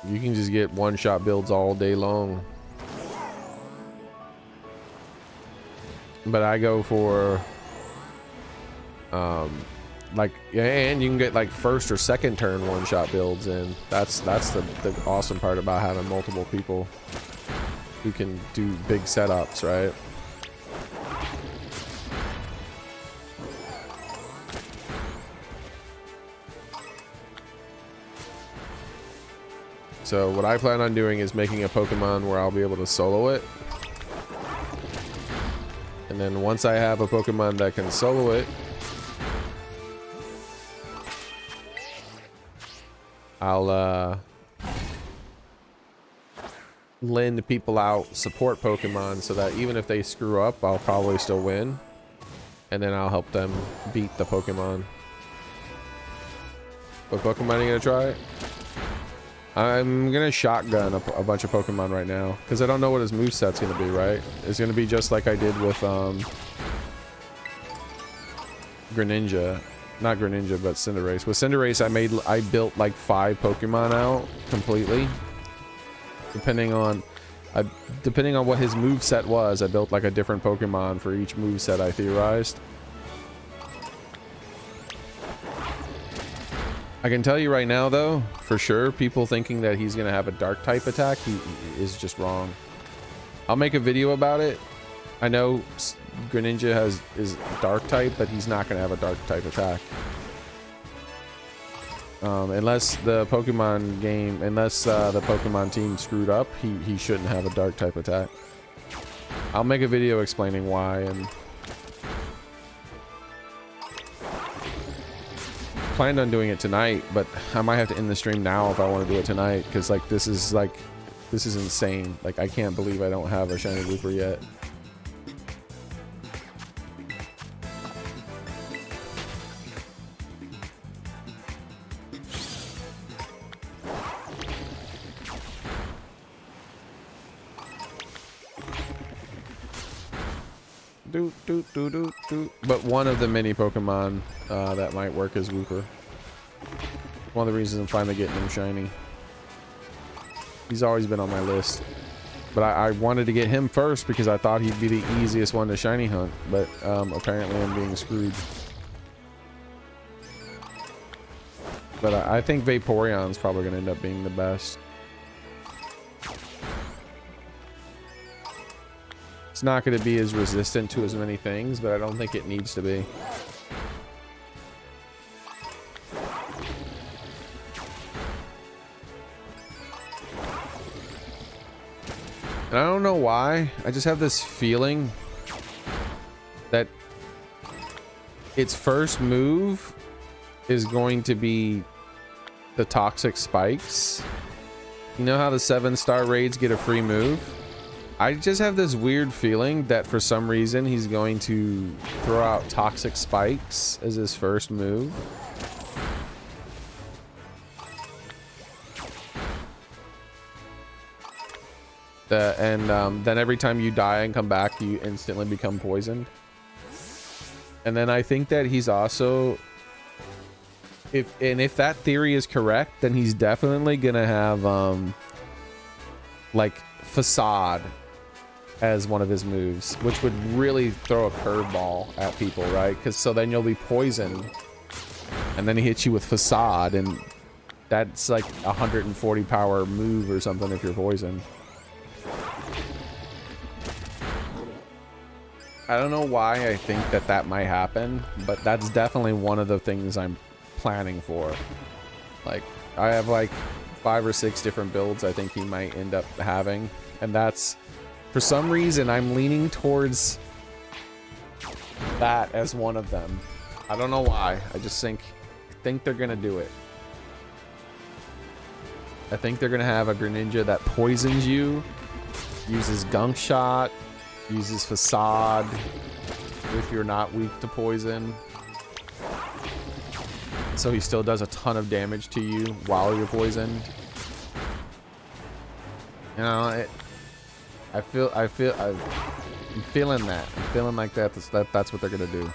you can just get one-shot builds all day long. But I go for, like, and you can get, like, first or second turn one-shot builds, and that's the awesome part about having multiple people who can do big setups, right? So what I plan on doing is making a Pokemon where I'll be able to solo it. And then once I have a Pokemon that can solo it, I'll lend people out support Pokemon so that even if they screw up, I'll probably still win. And then I'll help them beat the Pokemon. What Pokemon are you gonna try? I'm gonna shotgun a bunch of Pokemon right now because I don't know what his moveset's gonna be, right? It's gonna be just like I did with Greninja. Not Greninja, but Cinderace. With Cinderace, I built like 5 Pokemon out completely. Depending on what his moveset was, I built like a different Pokemon for each moveset I theorized. I can tell you right now, though, for sure, people thinking that he's gonna have a dark type attack, he is just wrong. I'll make a video about it. I know Greninja is dark type, but he's not gonna have a dark type attack. Unless the Pokemon team screwed up, he shouldn't have a dark type attack. I'll make a video explaining why, and planned on doing it tonight, but I might have to end the stream now if I want to do it tonight, because like this is insane. Like, I can't believe I don't have a shiny Looper yet. But one of the mini Pokemon that might work as Wooper. One of the reasons I'm finally getting him shiny. He's always been on my list, but I wanted to get him first because I thought he'd be the easiest one to shiny hunt, but apparently I'm being screwed. But I think Vaporeon's probably going to end up being the best. It's not going to be as resistant to as many things, but I don't think it needs to be. And I don't know why, I just have this feeling that its first move is going to be the Toxic Spikes. You know how the 7-star raids get a free move? I just have this weird feeling that for some reason he's going to throw out Toxic Spikes as his first move. Then every time you die and come back, you instantly become poisoned. And then I think that he's also, if that theory is correct, then he's definitely gonna have like Facade as one of his moves, which would really throw a curveball at people, right? Because so then you'll be poisoned, and then he hits you with Facade, and that's like 140 power move or something if you're poisoned. I don't know why I think that that might happen, but that's definitely one of the things I'm planning for. Like, I have like 5 or 6 different builds I think he might end up having, and that's, for some reason, I'm leaning towards that as one of them. I don't know why. I just think they're gonna do it. I think they're gonna have a Greninja that poisons you, uses Gunk Shot, uses Facade if you're not weak to poison, so he still does a ton of damage to you while you're poisoned. You know, I'm feeling that. I'm feeling like that's what they're gonna do.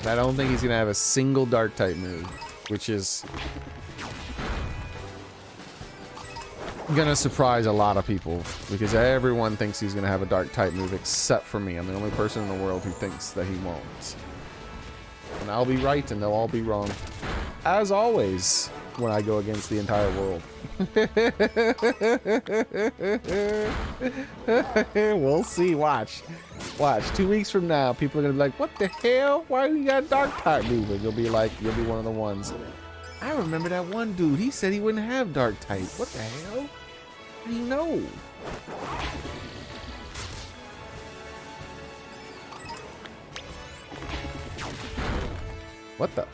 I don't think he's gonna have a single Dark type move, which is gonna surprise a lot of people, because everyone thinks he's gonna have a Dark type move except for me. I'm the only person in the world who thinks that he won't. And I'll be right and they'll all be wrong. As always, when I go against the entire world. We'll see. Watch. 2 weeks from now, people are gonna be like, what the hell? Why you got a Dark type move? And you'll be like, you'll be one of the ones. I remember that one dude. He said he wouldn't have Dark type. What the hell? How do you know? What the?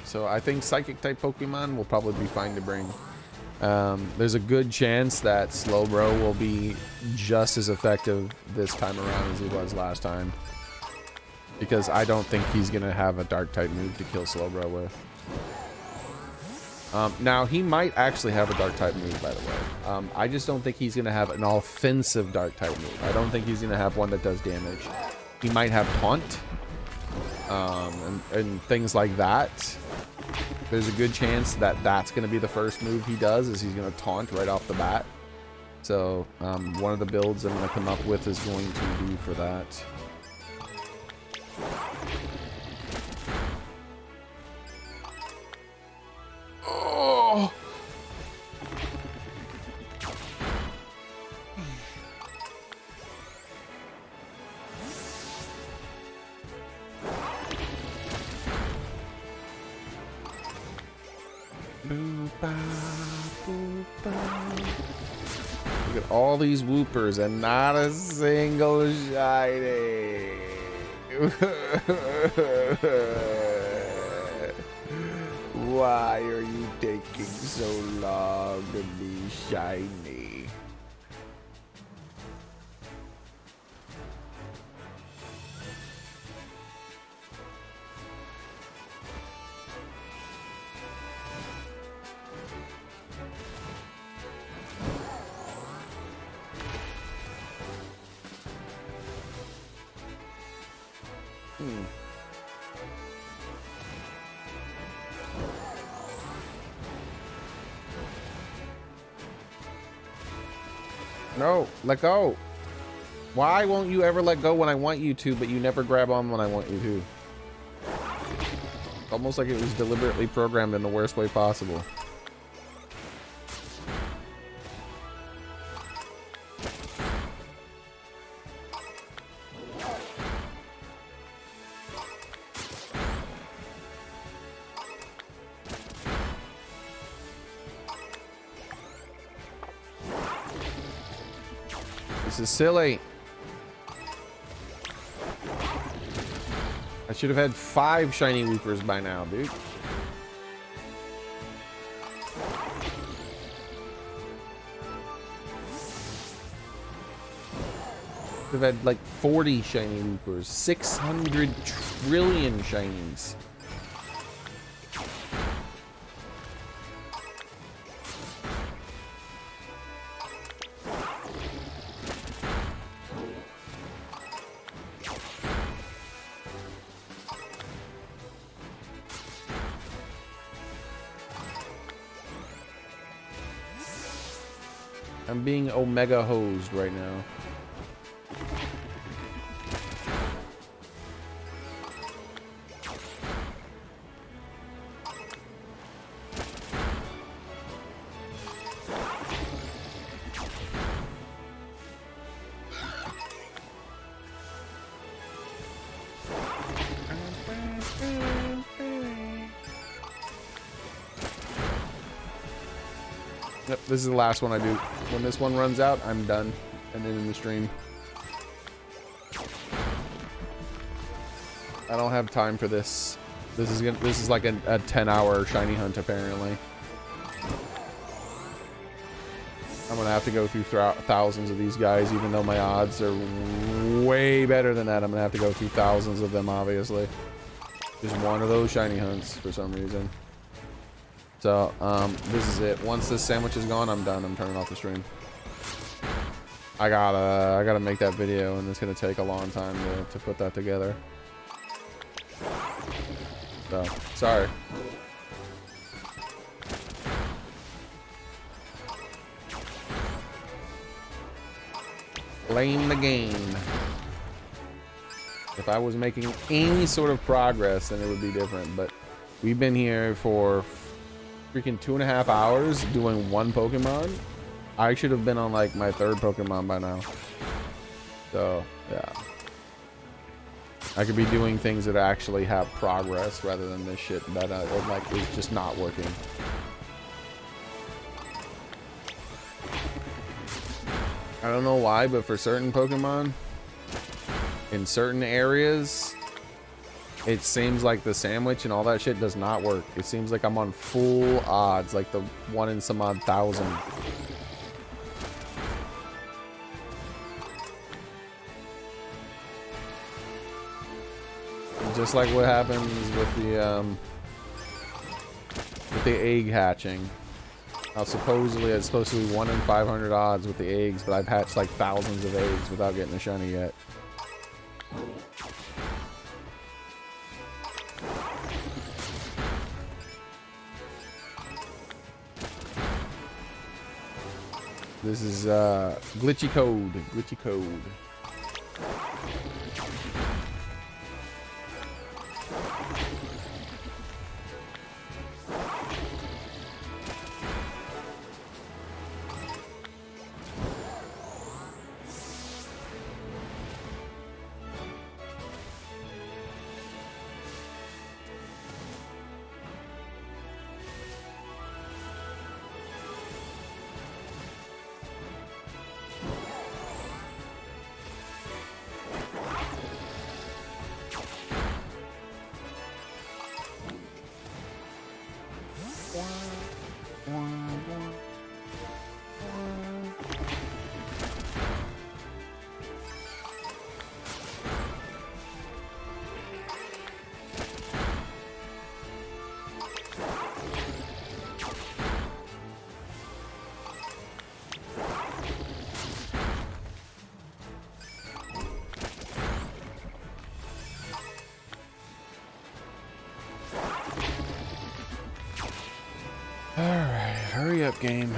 So I think Psychic type Pokemon will probably be fine to bring. There's a good chance that Slowbro will be just as effective this time around as he was last time, because I don't think he's gonna have a Dark type move to kill Slowbro with. Now he might actually have a Dark type move, by the way. I just don't think he's gonna have an offensive Dark type move. I don't think he's gonna have one that does damage. He might have Taunt, and things like that. There's a good chance that that's going to be the first move he does, is he's going to taunt right off the bat. So one of the builds I'm going to come up with is going to be for that. Oh! Look at all these Whoopers and not a single shiny. Why are you taking so long to be shiny? No, let go. Why won't you ever let go when I want you to, but you never grab on when I want you to? Almost like it was deliberately programmed in the worst way possible. This is silly. I should have had 5 shiny Loopers by now, dude. Should have had like 40 shiny Loopers. 600 trillion shinies. I'm being omega hosed right now. Yep, this is the last one I do. When this one runs out, I'm done. And then in the stream. I don't have time for this. This is like a 10-hour shiny hunt apparently. I'm gonna have to go through thousands of these guys, even though my odds are way better than that. I'm gonna have to go through thousands of them, obviously. Just one of those shiny hunts for some reason. So, this is it. Once this sandwich is gone, I'm done. I'm turning off the stream. I gotta make that video, and it's gonna take a long time to put that together. So, sorry. Blame the game. If I was making any sort of progress, then it would be different. But we've been here for freaking 2.5 hours doing one Pokemon. I should have been on like my 3rd Pokemon by now. So yeah, I could be doing things that actually have progress rather than this shit that like is just not working. I don't know why, but for certain Pokemon in certain areas, it seems like the sandwich and all that shit does not work. It seems like I'm on full odds, like the 1 in some odd thousand. Just like what happens with the egg hatching. Now supposedly it's supposed to be 1 in 500 odds with the eggs, but I've hatched like thousands of eggs without getting a shiny yet. This is glitchy code. Glitchy code. Alright, hurry up, game.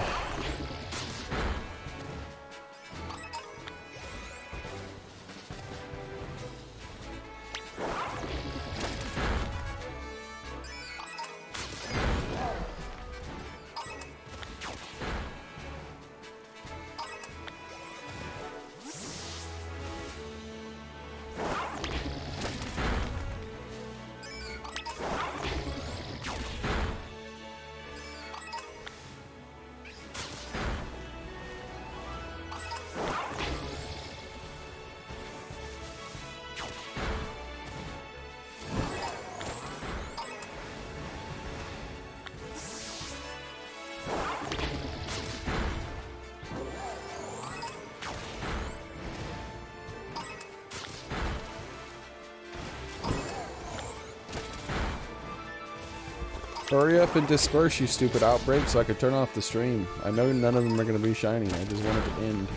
Hurry up and disperse, you stupid outbreak, so I could turn off the stream. I know none of them are going to be shiny. I just want it to end.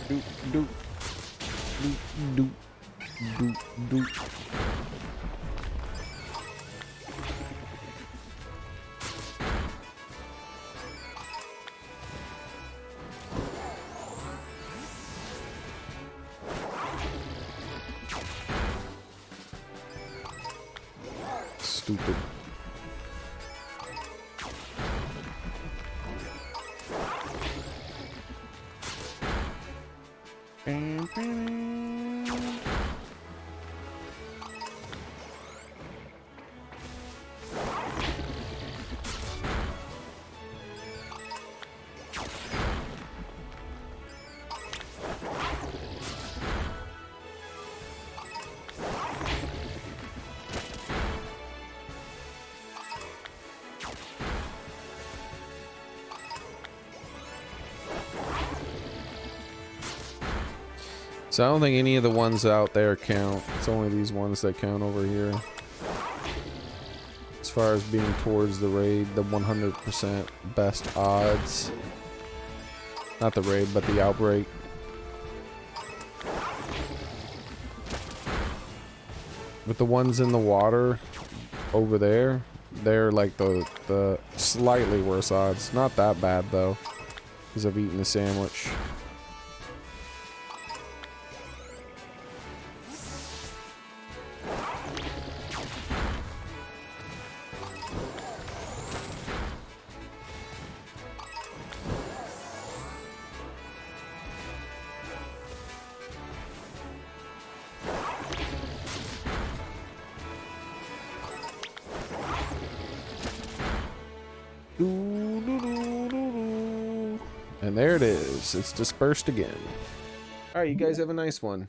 Doop, doop. Doop, doop, doop, doop. Stupid. So I don't think any of the ones out there count. It's only these ones that count over here. As far as being towards the raid, the 100% best odds. Not the raid, but the outbreak. But the ones in the water over there, they're like the slightly worse odds. Not that bad though, because I've eaten the sandwich. And there it is. It's dispersed again. Alright, you guys have a nice one.